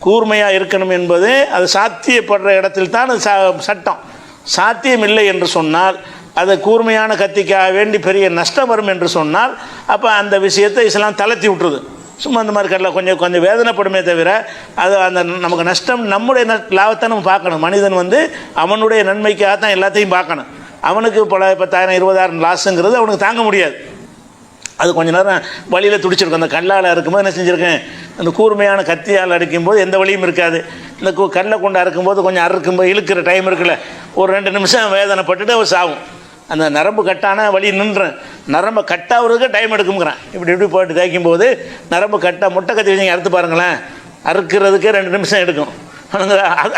கூர்மையாக இருக்கணும் என்பது அது சாத்தியப்படுற இடத்தில் தான் அது சட்டம். சாத்தியம் இல்லை என்று சொன்னால், அது கூர்மையான கத்திக்காக வேண்டி பெரிய நஷ்டம் வரும் என்று சொன்னால், அப்போ அந்த விஷயத்தை இஸ்லாம் தளர்த்தி விட்டுருது. சும்மா அந்த மாதிரி கடல கொஞ்சம் வேதனைப்படுமே தவிர, அது அந்த நமக்கு நஷ்டம், நம்முடைய லாபத்தை நம்ம பார்க்கணும். மனிதன் வந்து அவனுடைய நன்மைக்காக தான் எல்லாத்தையும் பார்க்கணும். அவனுக்கு பல 10,000 20,000 லாஸுங்கிறது அவனுக்கு தாங்க முடியாது. அது கொஞ்சம் நேரம் வழியில் துடிச்சிருக்கும். அந்த கல்லால் அறுக்கும்போது என்ன செஞ்சுருக்கேன், அந்த கூர்மையான கத்தியால் அடிக்கும்போது எந்த வழியும் இருக்காது. இந்த கல்லை கொண்டு அறுக்கும்போது கொஞ்சம் அறுக்கும்போது இழுக்கிற டைம் இருக்குல்ல, ஒரு 2 நிமிஷம் வேதனைப்பட்டுட்டு அவர் சாகும். அந்த நரம்பு கட்டான வழி நின்றேன், நரம்பை கட்டாகிறதுக்கு டைம் எடுக்குங்கிறேன். இப்படி போட்டு தேய்க்கும்போது நரம்பு கட்டா முட்டை கத்தி வச்சு அறுத்து பாருங்களேன், அறுக்கிறதுக்கே 2 நிமிஷம் எடுக்கும்.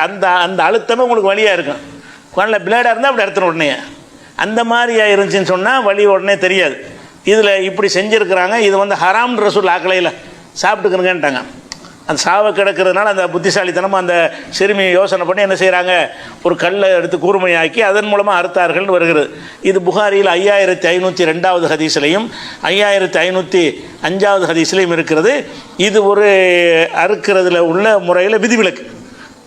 அந்த அந்த அழுத்தமே உங்களுக்கு வழியாக இருக்கும். குழந்தை பிளேடாக இருந்தால் அப்படி அறுத்துன உடனே, அந்த மாதிரியாக இருந்துச்சுன்னு சொன்னால் வழி உடனே தெரியாது. இதில் இப்படி செஞ்சுருக்கிறாங்க. இது வந்து ஹராம் ரசூல் ஆக்கலையில் சாப்பிட்டுக்கிறங்கன்ட்டாங்க. அந்த சாவை கிடக்கிறதுனால அந்த புத்திசாலித்தனமாக அந்த சிறுமி யோசனை பண்ணி என்ன செய்கிறாங்க, ஒரு கல்லை எடுத்து கூர்மையாக்கி அதன் மூலமாக அறுத்தார்கள்னு வருகிறது. இது புகாரியில் 5502வது ஹதீஸ்லையும் 5505வது ஹதீஸ்லையும் இருக்கிறது. இது ஒரு அறுக்கிறதுல உள்ள முறையில் விதிவிலக்கு.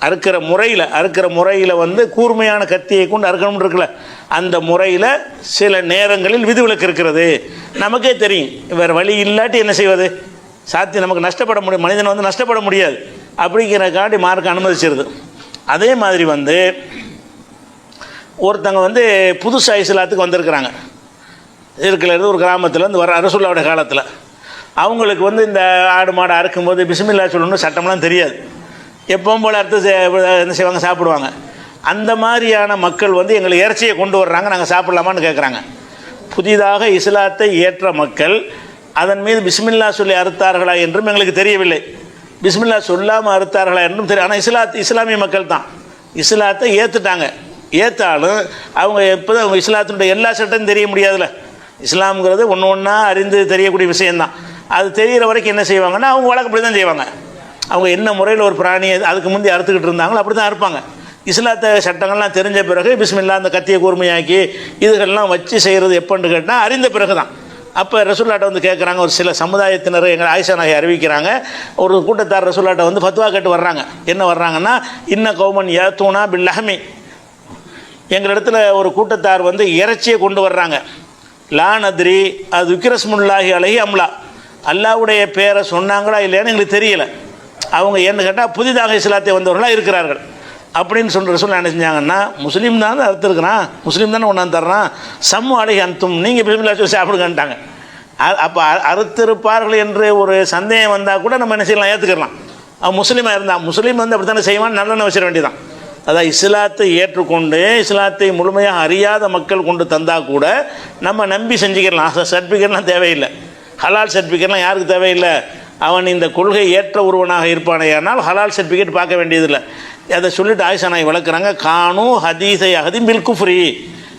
அறுக்கிற முறையில் வந்து கூர்மையான கத்தியை கொண்டு அறுக்கணும்னு இருக்குல்ல, அந்த முறையில் சில நேரங்களில் விதிவிலக்கு இருக்கிறது. நமக்கே தெரியும், வேறு வழி இல்லாட்டி என்ன செய்வது, நமக்கு நஷ்டப்பட முடியும், மனிதன் வந்து நஷ்டப்பட முடியாது. அப்படிங்கிறக்காண்டி மார்க்க அனுமதிச்சிருது. அதே மாதிரி வந்து ஒருத்தங்க வந்து புதுசாக இஸ்லாத்துக்கு வந்திருக்கிறாங்க, இருக்கிறது ஒரு கிராமத்தில் வந்து வர ரசூலுல்லாஹ்வுடைய காலத்தில். அவங்களுக்கு வந்து இந்த ஆடு மாடு அறுக்கும்போது பிஸ்மில்லா சொல்லணும்னு சட்டம்லாம் தெரியாது. எப்பவும் போல் அறுத்து என்ன செய்வாங்க, சாப்பிடுவாங்க. அந்த மாதிரியான மக்கள் வந்து எங்களை இறைச்சியை கொண்டு வர்றாங்க, நாங்கள் சாப்பிட்லாமான்னு கேட்குறாங்க. புதிதாக இஸ்லாத்தை ஏற்ற மக்கள் அதன் மீது பிஸ்மில்லா சொல்லி அறுத்தார்களா என்றும் எங்களுக்கு தெரியவில்லை, பிஸ்மில்லா சொல்லாமல் அறுத்தார்களா என்றும் தெரியும். ஆனால் இஸ்லாமிய மக்கள் தான் இஸ்லாத்தை ஏற்றுட்டாங்க. ஏற்றாலும் அவங்க எப்போதான் அவங்க இஸ்லாத்தினுடைய எல்லா சட்டமும் தெரிய முடியாதுல்ல. இஸ்லாம்ங்கிறது ஒன்று ஒன்றா அறிந்து தெரியக்கூடிய விஷயந்தான். அது தெரிகிற வரைக்கும் என்ன செய்வாங்கன்னா, அவங்க வழக்கப்படி தான் செய்வாங்க. அவங்க என்ன முறையில் ஒரு பிராணியை அதுக்கு முந்தைய அறுத்துக்கிட்டு இருந்தாங்களோ அப்படி தான் அறுப்பாங்க. இஸ்லாத்த சட்டங்கள்லாம் தெரிஞ்ச பிறகு பிஸ்மில்லா அந்த கத்தியை கூர்மையாக்கி இதுகள்லாம் வச்சு செய்கிறது எப்போன்னு கேட்டால் அறிந்த பிறகு தான். அப்போ ரசூல்லாட்ட வந்து கேட்குறாங்க, ஒரு சில சமுதாயத்தினர் எங்கள் ஆயிஷா நாயை அறிவிக்கிறாங்க, ஒரு கூட்டத்தார் ரசூல்லாட்ட வந்து ஃபத்வா கேட்டு வர்றாங்க. என்ன வர்றாங்கன்னா, இன்ன கௌமன் யாத்தூனா பில்லஹமி, எங்களிடத்துல ஒரு கூட்டத்தார் வந்து இறைச்சியை கொண்டு வர்றாங்க. லா நத்ரி அது விக்ரஸ்முல்லாஹி அலைஹி அம்லா, அல்லாவுடைய பேரை சொன்னாங்களா இல்லையான்னு எங்களுக்கு தெரியலை. அவங்க என்ன கேட்டால் புதிதாக இஸ்லாத்தை வந்தவர்களாக இருக்கிறார்கள் அப்படின்னு சொல்கிற ரசூல் என்ன செஞ்சாங்கன்னா, முஸ்லீம் தானே அறுத்துருக்குறான், முஸ்லீம் தானே ஒன்றாந்து தர்றான், சம்மு அழகி அந்தும் நீங்கள் பிஸ்மில்லா சொல்லி சாப்பிடுங்கன்ட்டாங்க. அப்போ அறுத்திருப்பார்கள் என்று ஒரு சந்தேகம் வந்தால் கூட நம்ம என்ன செய்யலாம், ஏற்றுக்கலாம். அவன் முஸ்லீமாக இருந்தால், முஸ்லீம் வந்து அப்படி தானே செய்வான், நல்லெண்ணெய் வச்சிட வேண்டியதான். அதான் இஸ்லாத்தை ஏற்றுக்கொண்டு இஸ்லாத்தை முழுமையாக அறியாத மக்கள் கொண்டு தந்தால் கூட நம்ம நம்பி செஞ்சுக்கலாம். சர்டிஃபிகேட்லாம் தேவையில்லை, ஹலால் சர்டிஃபிகேட்லாம் யாருக்கு தேவையில்லை. அவன் இந்த கொள்கை ஏற்ற ஒருவனாக இருப்பானேயானால் ஹலால் சர்டிஃபிகேட் பார்க்க வேண்டியதில்லை. அதை சொல்லிட்டு ஆயிஷா நாய் வளர்க்குறாங்க, கானு ஹதீஸை அகதி பில் குஃப்ரி,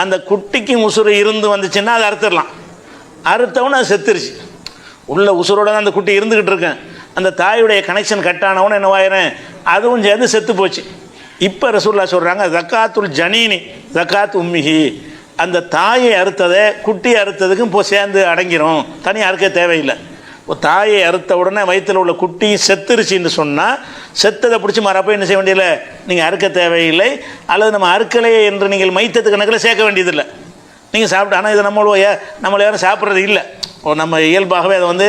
அந்த குட்டிக்கும் உசுறு இருந்து வந்துச்சுன்னா அதை அறுத்துடலாம். அறுத்தவொன்னே அது செத்துருச்சு. உள்ள உசுரோட தான் அந்த குட்டி இருந்துக்கிட்டு இருக்கேன். அந்த தாயுடைய கனெக்ஷன் கட்டானவொன்னு என்னவாயிரேன், அதுவும் சேர்ந்து செத்து போச்சு. இப்போ ரசூலுல்லாஹ் சொல்கிறாங்க, ஜக்காத்துல் ஜனீனி ஜக்காத் உம்மிஹி, அந்த தாயை அறுத்ததை குட்டியை அறுத்ததுக்கும் இப்போ சேர்ந்து அடங்கிரும், தனியாக அறுக்க தேவையில்லை. தாயை அறுத்த உடனே வயிற்றில் உள்ள குட்டியும் செத்துருச்சின்னு சொன்னால் செத்ததை பிடிச்சி மறப்போ என்ன செய்ய வேண்டியதில்லை, நீங்கள் அறுக்க தேவையில்லை. அல்லது நம்ம அறுக்கலையே என்று நீங்கள் மைத்தத்து கணக்கில் சேர்க்க வேண்டியதில்லை. நீங்கள் சாப்பிட்டு, ஆனால் இது நம்மளை யாரும் சாப்பிட்றது இல்லை. நம்ம இயல்பாகவே அதை வந்து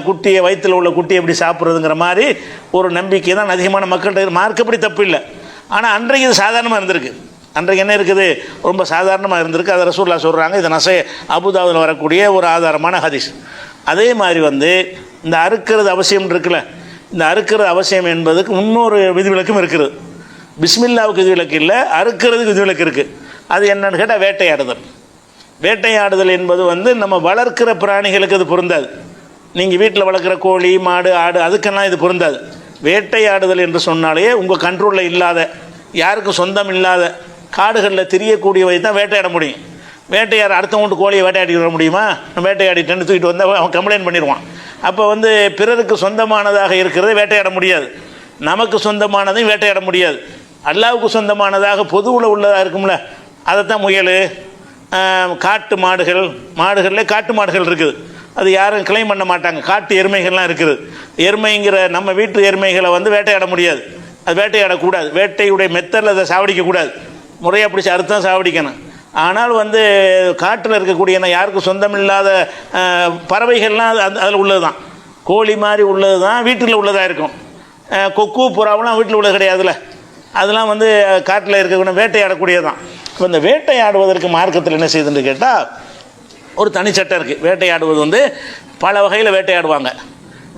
குட்டியை வயிற்றில் உள்ள குட்டியை எப்படி சாப்பிட்றதுங்கிற மாதிரி ஒரு நம்பிக்கை தான் அதிகமான மக்கள்கிட்ட. மார்க்கப்படி தப்பு இல்லை, ஆனால் அன்றைக்கு இது சாதாரணமாக இருந்திருக்கு. அன்றைக்கு என்ன இருக்குது, ரொம்ப சாதாரணமாக இருந்திருக்கு. அதை ரசூலுல்லாஹ் சொல்கிறாங்க. இது நசை அபுதாவுதில் வரக்கூடிய ஒரு ஆதாரமான ஹதீஸ். அதே மாதிரி வந்து இந்த அறுக்கிறது அவசியம் இருக்குல்ல, இந்த அறுக்கிறது அவசியம் என்பதுக்கு இன்னொரு விதிவிலக்கும் இருக்குது. பிஸ்மில்லாவுக்கு விதிவிலக்கு இல்லை, அறுக்கிறதுக்கு விதிவிலக்கு இருக்குது. அது என்னன்னு கேட்டால் வேட்டையாடுதல். வேட்டையாடுதல் என்பது வந்து நம்ம வளர்க்கிற பிராணிகளுக்கு அது பொருந்தாது. நீங்கள் வீட்டில் வளர்க்குற கோழி மாடு ஆடு அதுக்கெல்லாம் இது பொருந்தாது. வேட்டையாடுதல் என்று சொன்னாலே உங்கள் கண்ட்ரோலில் இல்லாத, யாருக்கும் சொந்தம் இல்லாத காடுகளில் திரியக்கூடியவை தான் வேட்டையாட முடியும். வேட்டையாட அடுத்தவங்க கோழியை வேட்டையாடிட முடியுமா? வேட்டையாடிட்டேன்னு தூக்கிட்டு வந்தால் அவன் கம்ப்ளைண்ட் பண்ணிடுவான். அப்போ வந்து பிறருக்கு சொந்தமானதாக இருக்கிறத வேட்டையாட முடியாது, நமக்கு சொந்தமானதையும் வேட்டையாட முடியாது. அல்லாவுக்கு சொந்தமானதாக பொதுவில் உள்ளதாக இருக்கும்ல, அதைத்தான் முயல், காட்டு மாடுகளில் காட்டு மாடுகள் இருக்குது, அது யாரும் கிளைம் பண்ண மாட்டாங்க. காட்டு எருமைகள்லாம் இருக்குது. எருமைங்கிற நம்ம வீட்டு எருமைகளை வந்து வேட்டையாட முடியாது, அது வேட்டையாடக்கூடாது. வேட்டையுடைய மெத்தடில் அதை சாவடிக்கக்கூடாது, முறையாக பிடிச்சி அறுத்தான் சாவடிக்கணும். ஆனால் வந்து காட்டில் இருக்கக்கூடிய யாருக்கும் சொந்தமில்லாத பறவைகள்லாம் அதில் உள்ளது தான். கோழி மாதிரி உள்ளது தான் வீட்டில் உள்ளதாக இருக்கும். கொக்கு புறாவெலாம் வீட்டில் உள்ளது கிடையாதுல்ல, அதெல்லாம் வந்து காட்டில் இருக்கக்கூடிய வேட்டையாடக்கூடியது தான். இப்போ இந்த வேட்டையாடுவதற்கு மார்க்கத்தில் என்ன செய்யுதுன்னு கேட்டால் ஒரு தனிச்சட்டம் இருக்குது. வேட்டையாடுவது வந்து பல வகையில் வேட்டையாடுவாங்க.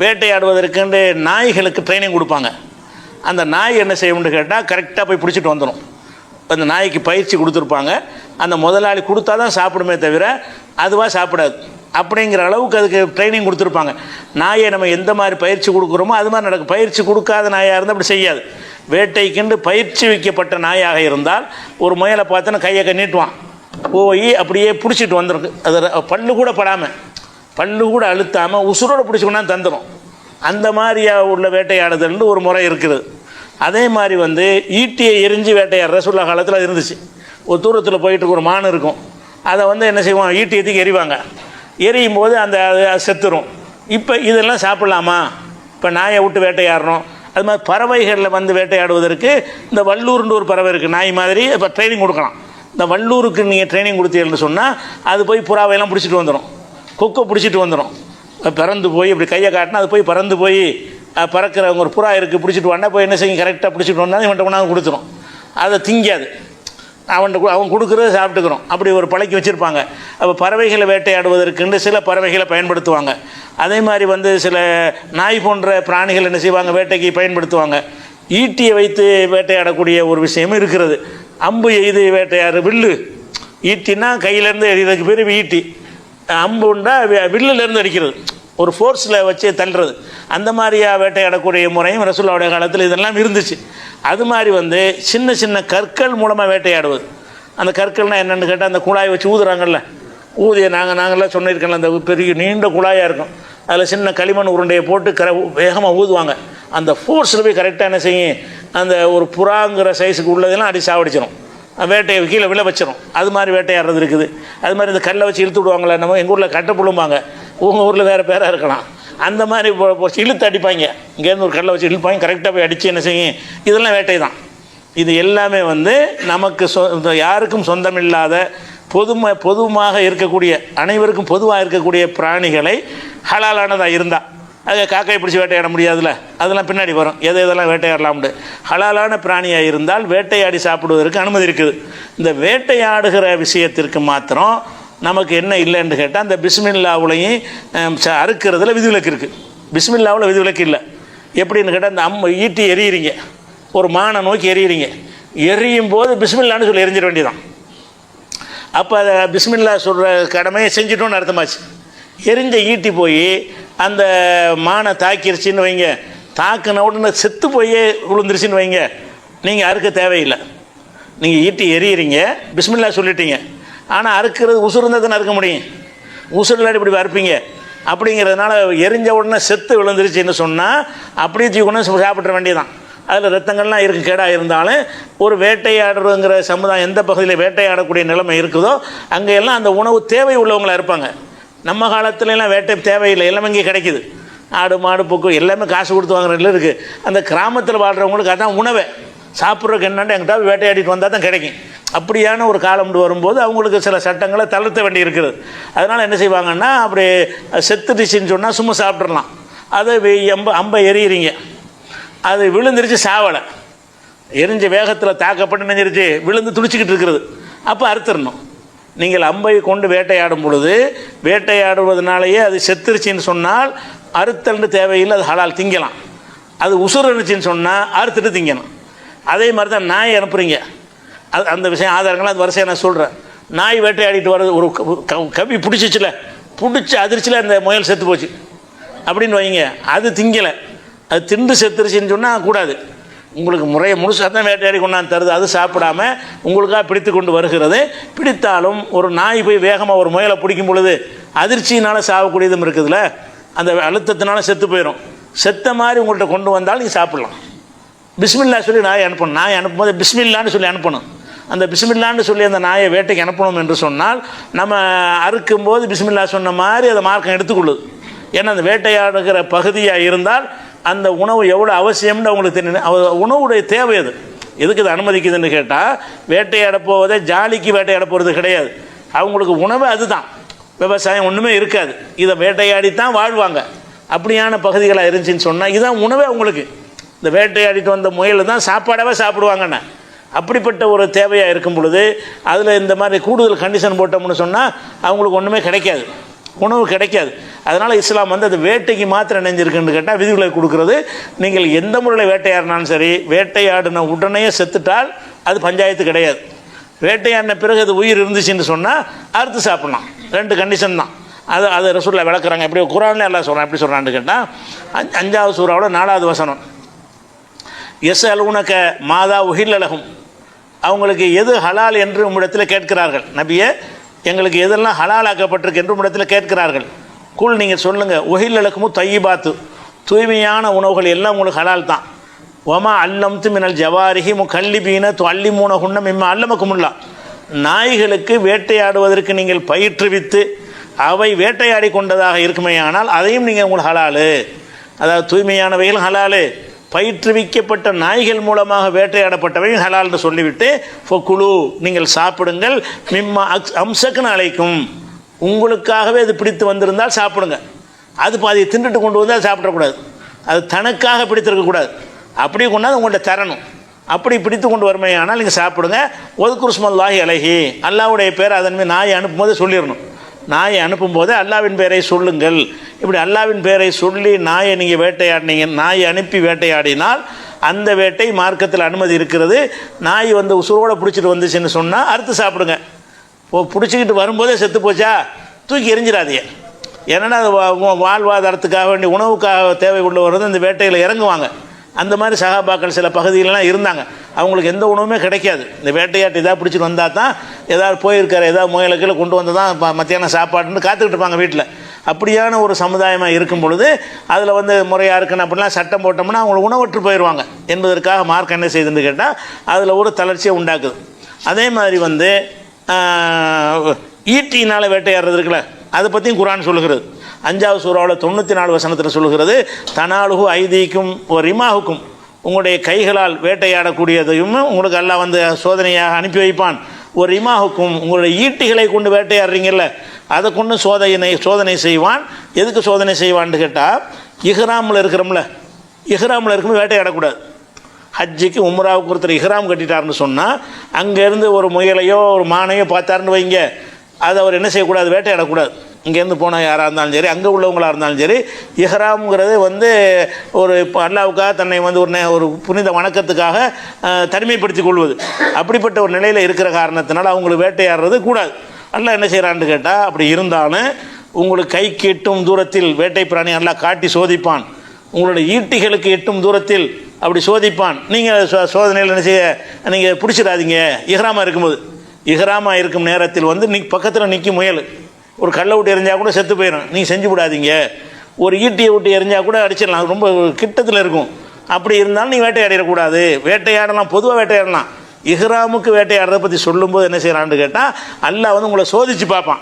வேட்டையாடுவதற்குண்டு நாய்களுக்கு ட்ரைனிங் கொடுப்பாங்க. அந்த நாய் என்ன செய்யணும்னு கேட்டால் கரெக்டாக போய் பிடிச்சிட்டு வந்துடும். அந்த நாய்க்கு பயிற்சி கொடுத்துருப்பாங்க. அந்த முதலாளி கொடுத்தா தான் சாப்பிடுமே தவிர அதுவாக சாப்பிடாது. அப்படிங்கிற அளவுக்கு அதுக்கு ட்ரைனிங் கொடுத்துருப்பாங்க. நாயை நம்ம எந்த மாதிரி பயிற்சி கொடுக்குறோமோ அது மாதிரி நடக்கும். பயிற்சி கொடுக்காத நாயாக இருந்தால் அப்படி செய்யாது. வேட்டைக்கென்று பயிற்சி வைக்கப்பட்ட நாயாக இருந்தால் ஒரு முயலை பார்த்தோன்னா கையை நீட்டுவான், போய் அப்படியே பிடிச்சிட்டு வந்துருக்கு. அது பல்லு கூட படாமல், பல்லு கூட அழுத்தாமல் உசுரோடு பிடிச்சிக்கொண்டா தந்துடும். அந்த மாதிரியாக உள்ள வேட்டையாடுதல்னு ஒரு முறை இருக்குது. அதே மாதிரி வந்து ஈட்டியை எரிஞ்சு வேட்டையாடுற ரசூலுல்லாஹ் காலத்தில் அது இருந்துச்சு. ஒரு தூரத்தில் போயிட்டு ஒரு மான் இருக்கும், அதை வந்து என்ன செய்வான், ஈட்டி எத்திக்கு எறிவாங்க. எரியும் போது அந்த செத்துரும். இப்போ இதெல்லாம் சாப்பிட்லாமா? இப்போ நாயை விட்டு வேட்டையாடுறோம். அது மாதிரி பறவைகளில் வந்து வேட்டையாடுவதற்கு இந்த வல்லூர்னு ஒரு பறவை இருக்குது, நாய் மாதிரி. இப்போ ட்ரைனிங் கொடுக்கலாம். இந்த வல்லூருக்கு நீங்கள் ட்ரைனிங் கொடுத்தீங்கன்னு சொன்னால் அது போய் புறாவையெல்லாம் பிடிச்சிட்டு வந்துடும், கொக்கை பிடிச்சிட்டு வந்துடும். பறந்து போய் இப்படி கையை காட்டினா அது போய் பறந்து போய் பறக்கிறவங்க ஒரு புறா இருக்குது பிடிச்சிட்டு வந்தா போய் என்ன செய்யும், கரெக்டாக பிடிச்சிட்டு வந்தால் இவன்ட்ட கொண்டாந்து கொடுத்துரும். அதை திங்காது, அவன் கொடுக்குறத சாப்பிட்டுக்கிறோம். அப்படி ஒரு பழக்கி வச்சுருப்பாங்க. அப்போ பறவைகளை வேட்டையாடுவதற்குன்னு சில பறவைகளை பயன்படுத்துவாங்க. அதே மாதிரி வந்து சில நாய் போன்ற பிராணிகள் என்ன செய்வாங்க, வேட்டைக்கு பயன்படுத்துவாங்க. ஈட்டியை வைத்து வேட்டையாடக்கூடிய ஒரு விஷயமும் இருக்கிறது. அம்பு எய்து வேட்டையாடு, வில்லு ஈட்டினா கையிலேருந்து எறிகிறதுக்கு பேர் ஈட்டி. அம்புண்டா வில்லுலேருந்து அடிக்கிறது, ஒரு ஃபோர்ஸில் வச்சு தள்ளுறது. அந்த மாதிரியாக வேட்டையாடக்கூடிய முறையும் ரசூலுல்லாஹ்வுடைய காலத்தில் இதெல்லாம் இருந்துச்சு. அது மாதிரி வந்து சின்ன சின்ன கற்கள் மூலமாக வேட்டையாடுவது. அந்த கற்கள்னால் என்னென்னு கேட்டால் அந்த குழாய் வச்சு ஊதுறாங்கல்ல, ஊதிய நாங்கள்லாம் சொன்னிருக்கல, அந்த பெரிய நீண்ட குழாயாக இருக்கும், அதில் சின்ன களிமண் உருண்டையை போட்டு வேகமாக ஊதுவாங்க. அந்த ஃபோர்ஸில் போய் கரெக்டாக என்ன செய்யும், அந்த ஒரு புறாங்கிற சைஸுக்கு உள்ளதெல்லாம் அடி சாவடிச்சிடும், வேட்டையை கீழே விழ வச்சிடும். அது மாதிரி வேட்டையாடுறது இருக்குது. அது மாதிரி இந்த கல்லை வச்சு இழுத்து விடுவாங்களே, நம்ம எங்கள் ஊரில் கட்டை புழும்பாங்க, உங்கள் ஊரில் வேறு பேராக இருக்கலாம். அந்த மாதிரி இழுத்து அடிப்பாங்க, இங்கேருந்து ஒரு கல்லை வச்சு இழுப்பாங்க, கரெக்டாக போய் அடித்து என்ன செய்யும். இதெல்லாம் வேட்டை தான். இது எல்லாமே வந்து நமக்கு யாருக்கும் சொந்தமில்லாத பொதுவாக இருக்கக்கூடிய, அனைவருக்கும் பொதுவாக இருக்கக்கூடிய பிராணிகளை ஹலாலானதாக இருந்தால், அது காக்கையை பிடிச்சி வேட்டையாட முடியாதுல்ல, அதெல்லாம் பின்னாடி வரும். எதெல்லாம் வேட்டையாடலாம்னு ஹலாலான பிராணியாக இருந்தால் வேட்டையாடி சாப்பிடுவதற்கு அனுமதி இருக்குது. இந்த வேட்டையாடுகிற விஷயத்திற்கு மாத்திரம் நமக்கு என்ன இல்லைன்னு கேட்டால், அந்த பிஸ்மில்லாவுலையும் அறுக்கிறதுல விதிவிலக்கு இருக்குது. பிஸ்மில்லாவில் விதிவிலக்கு இல்லை. எப்படின்னு கேட்டால், இந்த ஈட்டி எறிகிறீங்க, ஒரு மானை நோக்கி எறிகிறீங்க, எரியும் போது பிஸ்மில்லான்னு சொல்லி எரிஞ்சிட வேண்டியதான். அப்போ அதை பிஸ்மில்லா சொல்கிற கடமையை செஞ்சிட்டோன்னு அர்த்தமாச்சு. எரிஞ்ச ஈட்டி போய் அந்த மானை தாக்கிருச்சின்னு வைங்க, தாக்குன உடனே செத்து போய் விழுந்துருச்சின்னு வைங்க, நீங்கள் அறுக்க தேவையில்லை. நீங்கள் ஈட்டி எறிகிறீங்க, பிஸ்மில்லா சொல்லிட்டீங்க, ஆனால் அறுக்கிறது உசுறு இருந்தால் தானே அறுக்க முடியும், உசுறு இல்லாட்டி இப்படி அறுப்பீங்க. அப்படிங்கிறதுனால எரிஞ்ச உடனே செத்து விழுந்துருச்சுன்னு சொன்னால் அப்படியே தூக்கணும் சாப்பிட்ற வேண்டியதான். அதில் ரத்தங்கள்லாம் இருக்குது கேடாக இருந்தாலும் ஒரு வேட்டையாடுறதுங்கிற சமுதாயம் எந்த பகுதியில் வேட்டையாடக்கூடிய நிலைமை இருக்குதோ அங்கெல்லாம் அந்த உணவு தேவை உள்ளவங்களாக இருப்பாங்க. நம்ம காலத்துலலாம் வேட்டை தேவையில்லை, எல்லாமே இங்கே கிடைக்கிது. ஆடு மாடு பூக்கு எல்லாமே காசு கொடுத்து வாங்குறதுல இருக்குது. அந்த கிராமத்தில் வாழ்கிறவங்களுக்கு அதான் உணவை சாப்பிட்றதுக்கு என்னென்னு எங்கிட்ட வேட்டையாடிட்டு வந்தால் தான் கிடைக்கும். அப்படியான ஒரு காலம் வரும்போது அவங்களுக்கு சில சட்டங்களை தளர்த்த வேண்டி இருக்குது. அதனால் என்ன செய்வாங்கன்னா, அப்படி செத்துடுச்சின்னு சொன்னால் சும்மா சாப்பிட்றலாம். அதை அம்பை எறிகிறீங்க, அது விழுந்துருச்சு, சாவலை, எரிஞ்ச வேகத்தில் தாக்கப்பட்டு நெஞ்சிருச்சு, விழுந்து துடிச்சிக்கிட்டு இருக்கிறது, அப்போ அறுத்துடணும். நீங்கள் அம்பை கொண்டு வேட்டையாடும் பொழுது வேட்டையாடுவதனாலேயே அது செத்துருச்சின்னு சொன்னால் அறுத்தல்னு தேவையில்லை, அது ஹலால், திங்கலாம். அது உசுறு இருந்துச்சின்னு சொன்னால் அறுத்துட்டு திங்கணும். அதே மாதிரி தான் நாய் அனுப்புகிறீங்க, அது அந்த விஷயம் ஆதாரங்கள்லாம் அது வரிசையாக நான் சொல்கிறேன். நாய் வேட்டையாடிட்டு வர்றது ஒரு கவி பிடிச்சிச்சில, பிடிச்சி அதிர்ச்சியில் அந்த முயல் செத்து போச்சு அப்படின்னு வைங்க, அது திங்கலை, அது திண்டு செத்துருச்சின்னு சொன்னால் கூடாது. உங்களுக்கு முறையை முழுசாக தான் வேட்டையாடி கொண்டாந்து தருது, அது சாப்பிடாம உங்களுக்காக பிடித்து கொண்டு வருகிறது. பிடித்தாலும் ஒரு நாய் போய் வேகமாக ஒரு முயலை பிடிக்கும் பொழுது அதிர்ச்சியினால் சாகக்கூடியதும் இருக்குதுல்ல, அந்த அழுத்தத்தினால செத்து போயிடும். செத்த மாதிரி உங்கள்கிட்ட கொண்டு வந்தாலும் நீங்கள் சாப்பிட்லாம். பிஸ்மில்லா சொல்லி நாயை அனுப்பணும். நாயை அனுப்பும்போது பிஸ்மில்லான்னு சொல்லி அனுப்பணும். அந்த பிஸ்மில்லான்னு சொல்லி அந்த நாயை வேட்டைக்கு அனுப்பணும் என்று சொன்னால் நம்ம அறுக்கும்போது பிஸ்மில்லா சொன்ன மாதிரி அதை மார்க்கம் எடுத்துக்கொள்ளுது. ஏன்னா அந்த வேட்டையாடுகிற பகுதியாக இருந்தால் அந்த உணவு எவ்வளோ அவசியம்னு அவங்களுக்கு தெரியும். உணவுடைய தேவை அது எதுக்கு இது அனுமதிக்குதுன்னு கேட்டால், வேட்டையாட போவதே ஜாலிக்கு வேட்டையாட போகிறது கிடையாது. அவங்களுக்கு உணவு அதுதான், விவசாயம் ஒன்றுமே இருக்காது, இதை வேட்டையாடித்தான் வாழ்வாங்க. அப்படியான பகுதிகளாக இருந்துச்சின்னு சொன்னால் இதுதான் உணவே அவங்களுக்கு. இந்த வேட்டையாடிட்டு வந்த முயல் தான் சாப்பாடாகவே சாப்பிடுவாங்கண்ணே. அப்படிப்பட்ட ஒரு தேவையாக இருக்கும் பொழுது அதில் இந்த மாதிரி கூடுதல் கண்டிஷன் போட்டோம்னு சொன்னால் அவங்களுக்கு ஒன்றுமே கிடைக்காது, உணவு கிடைக்காது. அதனால் இஸ்லாம் வந்து அது வேட்டைக்கு மாத்திரம் நினைஞ்சிருக்குன்னு கேட்டால் விதிகளை கொடுக்குறது. நீங்கள் எந்த முறையில் வேட்டையாடினாலும் சரி, வேட்டையாடின உடனே செத்துட்டால் அது பஞ்சாயத்து கிடையாது. வேட்டையாடின பிறகு அது உயிர் இருந்துச்சுன்னு சொன்னால் அறுத்து சாப்பிட்லாம். 2 கண்டிஷன் தான். அது ரசூலுல்லாஹ் விளக்குறாங்க. எப்படி குர்ஆன்ல எல்லாம் சொல்கிறான், எப்படி சொல்கிறான்னு கேட்டால் 5வது சூராவோட 4வது வசனம், யஸ்அலூனக மாதா உஹில்லலஹும், அவங்களுக்கு எது ஹலால் என்று உம்மிடத்தில் கேட்கிறார்கள். நபியே, எங்களுக்கு எதெல்லாம் ஹலால் ஆக்கப்பட்டிருக்கு என்று உம்மிடத்தில் கேட்கிறார்கள். குல், நீங்கள் சொல்லுங்கள், உஹில்லலஹுமு தய்யிபாத்து, தூய்மையான உணவுகள் எல்லாம் உங்களுக்கு ஹலால் தான். ஒமா அல்லம்து மினல் ஜவாரிஹி முகல்லிபீன துஅல்லிமூனஹுன்ன மிம்மா அல்லமக்குமுல்லா, நாய்களுக்கு வேட்டையாடுவதற்கு நீங்கள் பயிற்றுவித்து அவை வேட்டையாடி கொண்டதாக இருக்குமே, ஆனால் அதையும் நீங்கள் உங்களுக்கு ஹலாலு, அதாவது தூய்மையானவைகள் ஹலாலு, பயிற்றுவிக்கப்பட்ட நாய்கள் மூலமாக வேட்டையாடப்பட்டவையும் ஹலால்னு சொல்லிவிட்டு ஃபக்குலு, நீங்கள் சாப்பிடுங்கள், மிம்மா அம்சக்குன்னு அழைக்கும், உங்களுக்காகவே அது பிடித்து வந்திருந்தால் சாப்பிடுங்க. அது பாதியை தின்றுட்டு கொண்டு வந்தால் சாப்பிடக்கூடாது, அது தனக்காக பிடித்திருக்கக்கூடாது, அப்படி கொண்டாந்து உங்கள்கிட்ட தரணும். அப்படி பிடித்து கொண்டு வருமையானால் நீங்கள் சாப்பிடுங்க. ஒதுக்குருஸ்மல்லாஹி அலைஹி, அல்லாவுடைய பேரை அதன் மீது நாயை அனுப்பும்போது சொல்லிடணும். நாயை அனுப்பும்போது அல்லாவின் பேரை சொல்லுங்கள். இப்படி அல்லாவின் பேரை சொல்லி நாயை நீங்கள் வேட்டையாடினீங்க, நாயை அனுப்பி வேட்டையாடினால் அந்த வேட்டை மார்க்கத்தில் அனுமதி இருக்கிறது. நாய் வந்து உசுரோடு பிடிச்சிட்டு வந்துச்சுன்னு சொன்னால் அறுத்து சாப்பிடுங்க. பிடிச்சிக்கிட்டு வரும்போதே செத்து போச்சா தூக்கி எரிஞ்சிடாதீங்க. ஏன்னா அது வாழ்வாதாரத்துக்காக வேண்டிய உணவுக்காக தேவை உள்ளவர்கள் இந்த வேட்டையில் இறங்குவாங்க. அந்த மாதிரி சகாபாக்கள் சில பகுதிகளெலாம் இருந்தாங்க, அவங்களுக்கு எந்த உணவுமே கிடைக்காது. இந்த வேட்டையாட்டு எதாவது பிடிச்சிட்டு வந்தால் தான், ஏதாவது போயிருக்காரு ஏதாவது முயலுக்களை கொண்டு வந்து தான் மத்தியானம் சாப்பாடுன்னு காத்துக்கிட்டு இருப்பாங்க வீட்டில். அப்படியான ஒரு சமுதாயமாக இருக்கும் பொழுது அதில் வந்து முறையாக இருக்குன்னு அப்படிலாம் சட்டம் போட்டோம்னா அவங்களுக்கு உணவற்று போயிடுவாங்க என்பதற்காக மார்க் என்ன செய்யுதுன்னு கேட்டால் அதில் ஒரு தளர்ச்சியை உண்டாக்குது. அதே மாதிரி வந்து ஈட்டினால் வேட்டையாடுறது இருக்குல்ல, அதை பற்றியும் குர்ஆன் சொல்லுகிறது. 5வது சூராவில் 94 வசனத்தில் சொல்லுகிறது, தனாலுகு ஐதீக்கும் ஒரு ரிமாவுக்கும், உங்களுடைய கைகளால் வேட்டையாடக்கூடியதையும் உங்களுக்கு அல்லாஹ் வந்து சோதனையாக அனுப்பி வைப்பான். ஒரு ரிமாவுக்கும், உங்களுடைய ஈட்டிகளை கொண்டு வேட்டையாடுறீங்கல்ல, அதை கொண்டு சோதனை செய்வான். எதுக்கு சோதனை செய்வான்னு கேட்டால், இஹ்ராமில் இருக்கிறோம்ல, இஹ்ராமில் இருக்கும்போது வேட்டையாடக்கூடாது. ஹஜ்ஜிக்கு உம்ராவுக்கு ஒருத்தர் இஹ்ராம் கட்டிட்டாருன்னு சொன்னால் அங்கேருந்து ஒரு முயலையோ ஒரு மானையோ பார்த்தாருன்னு வைங்க, அதை அவர் என்ன செய்யக்கூடாது, வேட்டையாடக்கூடாது. இங்கேருந்து போனால் யாராக இருந்தாலும் சரி, அங்கே உள்ளவங்களாக இருந்தாலும் சரி, இஹ்ராம்ங்கிறது வந்து ஒரு இப்போ அல்லாவுக்காக தன்னை வந்து ஒரு புனித வணக்கத்துக்காக தனிமைப்படுத்தி கொள்வது. அப்படிப்பட்ட ஒரு நிலையில் இருக்கிற காரணத்தினால அவங்களுக்கு வேட்டையாடுறது கூடாது. அல்லாஹ் என்ன செய்கிறான்னு கேட்டால், அப்படி இருந்தாலும் உங்களுக்கு கைக்கு எட்டும் தூரத்தில் வேட்டை பிராணி அல்லாஹ் காட்டி சோதிப்பான். உங்களுடைய ஈட்டிகளுக்கு எட்டும் தூரத்தில் அப்படி சோதிப்பான். நீங்கள் சோதனையில் என்ன செய்ய, நீங்கள் பிடிச்சிடாதீங்க. இஹ்ராமாக இருக்கும்போது இஹ்ராமா இருக்கும் நேரத்தில் வந்து பக்கத்தில் நிற்கும் முயல் ஒரு கல்லை விட்டு எரிஞ்சால் கூட செத்து போயிடும், நீ செஞ்சு விடாதீங்க. ஒரு ஈட்டியை விட்டு எரிஞ்சால் கூட அடிச்சிடலாம், ரொம்ப கிட்டத்தில் இருக்கும். அப்படி இருந்தாலும் நீ வேட்டையாடிடக்கூடாது. வேட்டையாடலாம், பொதுவாக வேட்டையாடலாம். இஹ்ராமுக்கு வேட்டையாடுறதை பற்றி சொல்லும்போது என்ன செய்கிறான்னு கேட்டால், அல்லாஹ் வந்து உங்களை சோதித்து பார்ப்பான்.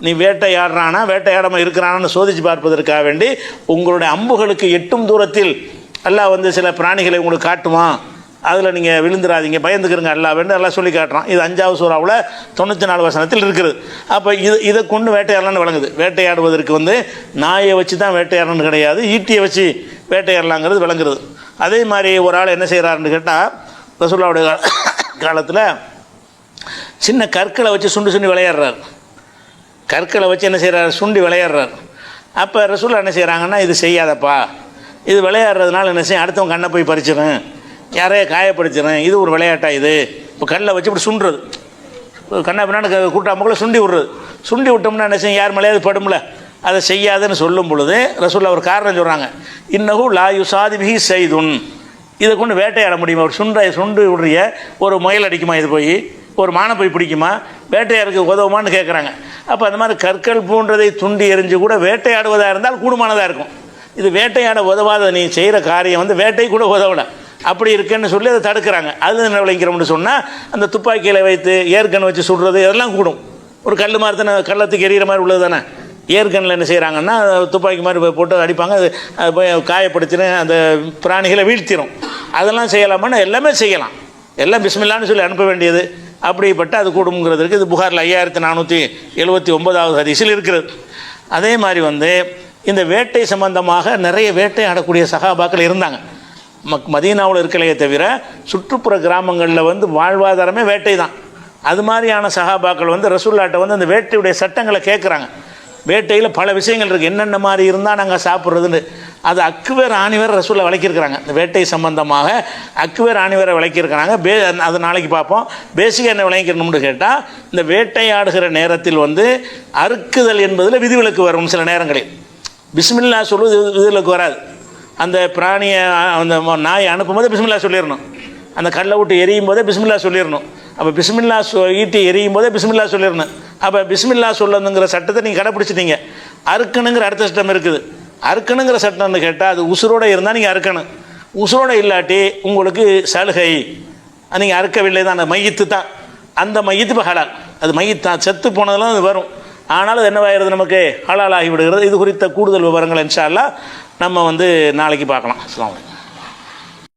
நீ வேட்டையாடுறானா வேட்டையாடாமல் இருக்கிறான்னு சோதித்து பார்ப்பதற்காக வேண்டி உங்களுடைய அம்புகளுக்கு எட்டும் தூரத்தில் அல்லாஹ் வந்து சில பிராணிகளை உங்களுக்கு காட்டுவான். அதில் நீங்கள் விழுந்துடாதீங்க, பயந்துக்கிறங்க அல்லாஹ் வேண்டு எல்லாம் சொல்லி காட்டுறான். இது 5வது சூறாவில் 94 வசனத்தில் இருக்குது. அப்போ இதை கொண்டு வேட்டையாடலான்னு விளங்குது. வேட்டையாடுவதற்கு வந்து நாயை வச்சு தான் வேட்டையாடணும்னு கிடையாது, ஈட்டியை வச்சு வேட்டையாடலாங்கிறது விளங்குறது. அதே மாதிரி ஒரு ஆள் என்ன செய்கிறாருன்னு கேட்டால், ரசூலுல்லாஹ்வுடைய காலத்தில் சின்ன கற்களை வச்சு சுண்டி விளையாடுறார். கற்களை வச்சு என்ன செய்கிறார், சுண்டி விளையாடுறார். அப்போ ரசூலுல்லாஹ் என்ன செய்கிறாங்கன்னா, இது செய்யாதப்பா, இது விளையாடுறதுனால என்ன செய்யும், அடுத்தவங்க கண்ணை போய் பறிச்சிடும், யாரையே காயப்படுத்திடும், இது ஒரு விளையாட்டா இது. இப்போ கல்லை வச்சு இப்படி சுண்டுறது, கண்ணை பின்னாடி கூட்டாமக்குள்ள சுண்டி விட்றது. சுண்டி விட்டோம்னா என்ன செய்யும், யார் மேலேயாவது படும்ல, அதை செய்யாதுன்னு சொல்லும் பொழுது ரசூலுல்லாஹ் ஒரு காரணம் சொல்கிறாங்க. இன்னஹு லா யுசாதிபிஹி சைதுன், இதை கொண்டு வேட்டையாட முடியுமா? ஒரு சுண்டு விடுறிய ஒரு முயல் அடிக்குமா, இது போய் ஒரு மானை போய் பிடிக்குமா, வேட்டையாடுக்கு உதவுமான்னு கேட்குறாங்க. அப்போ அந்த மாதிரி கற்கள் போன்றதை துண்டி எறிஞ்சு கூட வேட்டையாடுவதாக இருந்தால் கூடுமானதாக இருக்கும். இது வேட்டையாட உதவாத நீ செய்கிற காரியம் வந்து வேட்டை கூட உதவலை, அப்படி இருக்குன்னு சொல்லி அதை தடுக்கிறாங்க. அது என்ன விளைக்கிறோம்னு சொன்னால், அந்த துப்பாக்கியில் வைத்து ஏர்கன் வச்சு சுடுறது இதெல்லாம் கூடும். ஒரு கல் மாதிரி தானே, கள்ளத்துக்கு எரியிற மாதிரி உள்ளது தானே. ஏர்கனில் என்ன செய்கிறாங்கன்னா, துப்பாக்கி மாதிரி போட்டு அடிப்பாங்க, அது போய் காயப்படுத்தின அந்த பிராணிகளை வீழ்த்திடும். அதெல்லாம் செய்யலாமான்னு எல்லாமே செய்யலாம், எல்லாம் பிஸ்மில்லான்னு சொல்லி அனுப்ப வேண்டியது. அப்படிப்பட்ட அது கூடுங்கிறதுக்கு இது புகாரில் 5479வது ஹதீஸில் இருக்கிறது. அதே மாதிரி வந்து இந்த வேட்டை சம்பந்தமாக நிறைய வேட்டை ஆடக்கூடிய சஹாபாக்கள் இருந்தாங்க. மதீனாவில் இருக்கலையே தவிர சுற்றுப்புற கிராமங்களில் வந்து வாழ்வாதாரமே வேட்டை தான். அது மாதிரியான சஹாபாக்கள் வந்து ரசூலுல்லாஹ்ட்ட வந்து அந்த வேட்டையுடைய சட்டங்களை கேட்குறாங்க. வேட்டையில் பல விஷயங்கள் இருக்குது, என்னென்ன மாதிரி இருந்தால் நாங்கள் சாப்பிட்றதுன்னு. அது அக்குவேர் ஆணிவேர் ரசூலுல்லாஹ் விளக்கியிருக்கிறாங்க. இந்த வேட்டை சம்பந்தமாக அக்குவேர் ஆணிவேரை விளக்கியிருக்கிறாங்க. அது நாளைக்கு பார்ப்போம். பேசிக்காக என்ன விளங்கிக்கணும்னு கேட்டால், இந்த வேட்டையாடுகிற நேரத்தில் வந்து அறுக்குதல் என்பதில் விதிவிலக்கு வரும். சில நேரங்களில் பிஸ்மில்லா சொல்வது விதிவிலக்கு வராது. அந்த பிராணியை அந்த நாயை அனுப்பும்போது பிஸ்மில்லா சொல்லிடணும். அந்த கல்லை விட்டு எரியும் போதே பிஸ்மில்லா சொல்லிடணும். அப்போ பிஸ்மில்லா ஈட்டி எரியும் போதே பிஸ்மில்லா சொல்லிடணும். அப்போ பிஸ்மில்லா சொல்லணுங்கிற சட்டத்தை நீங்கள் கடைப்பிடிச்சிட்டீங்க. அறுக்கணுங்கிற அடுத்த சட்டம் இருக்குது. அறுக்கணுங்கிற சட்டம்னு கேட்டால், அது உசுரோடு இருந்தால் நீங்கள் அறுக்கணும், உசுரோடு இல்லாட்டி உங்களுக்கு சலுகை, நீங்கள் அறுக்கவில்லை தான், அந்த மையத்து தான், அந்த மையத்து இப்போ ஹலால், அது மையத்து தான், செத்து போனதெல்லாம் அது வரும். ஆனாலும் அது என்னவாகிறது, நமக்கு ஹலால் ஆகிவிடுகிறது. இது குறித்த கூடுதல் விவரங்கள் இன்ஷா அல்லாஹ் நம்ம வந்து நாளைக்கு பார்க்கலாம். அஸ்ஸலாமு அலைக்கும்.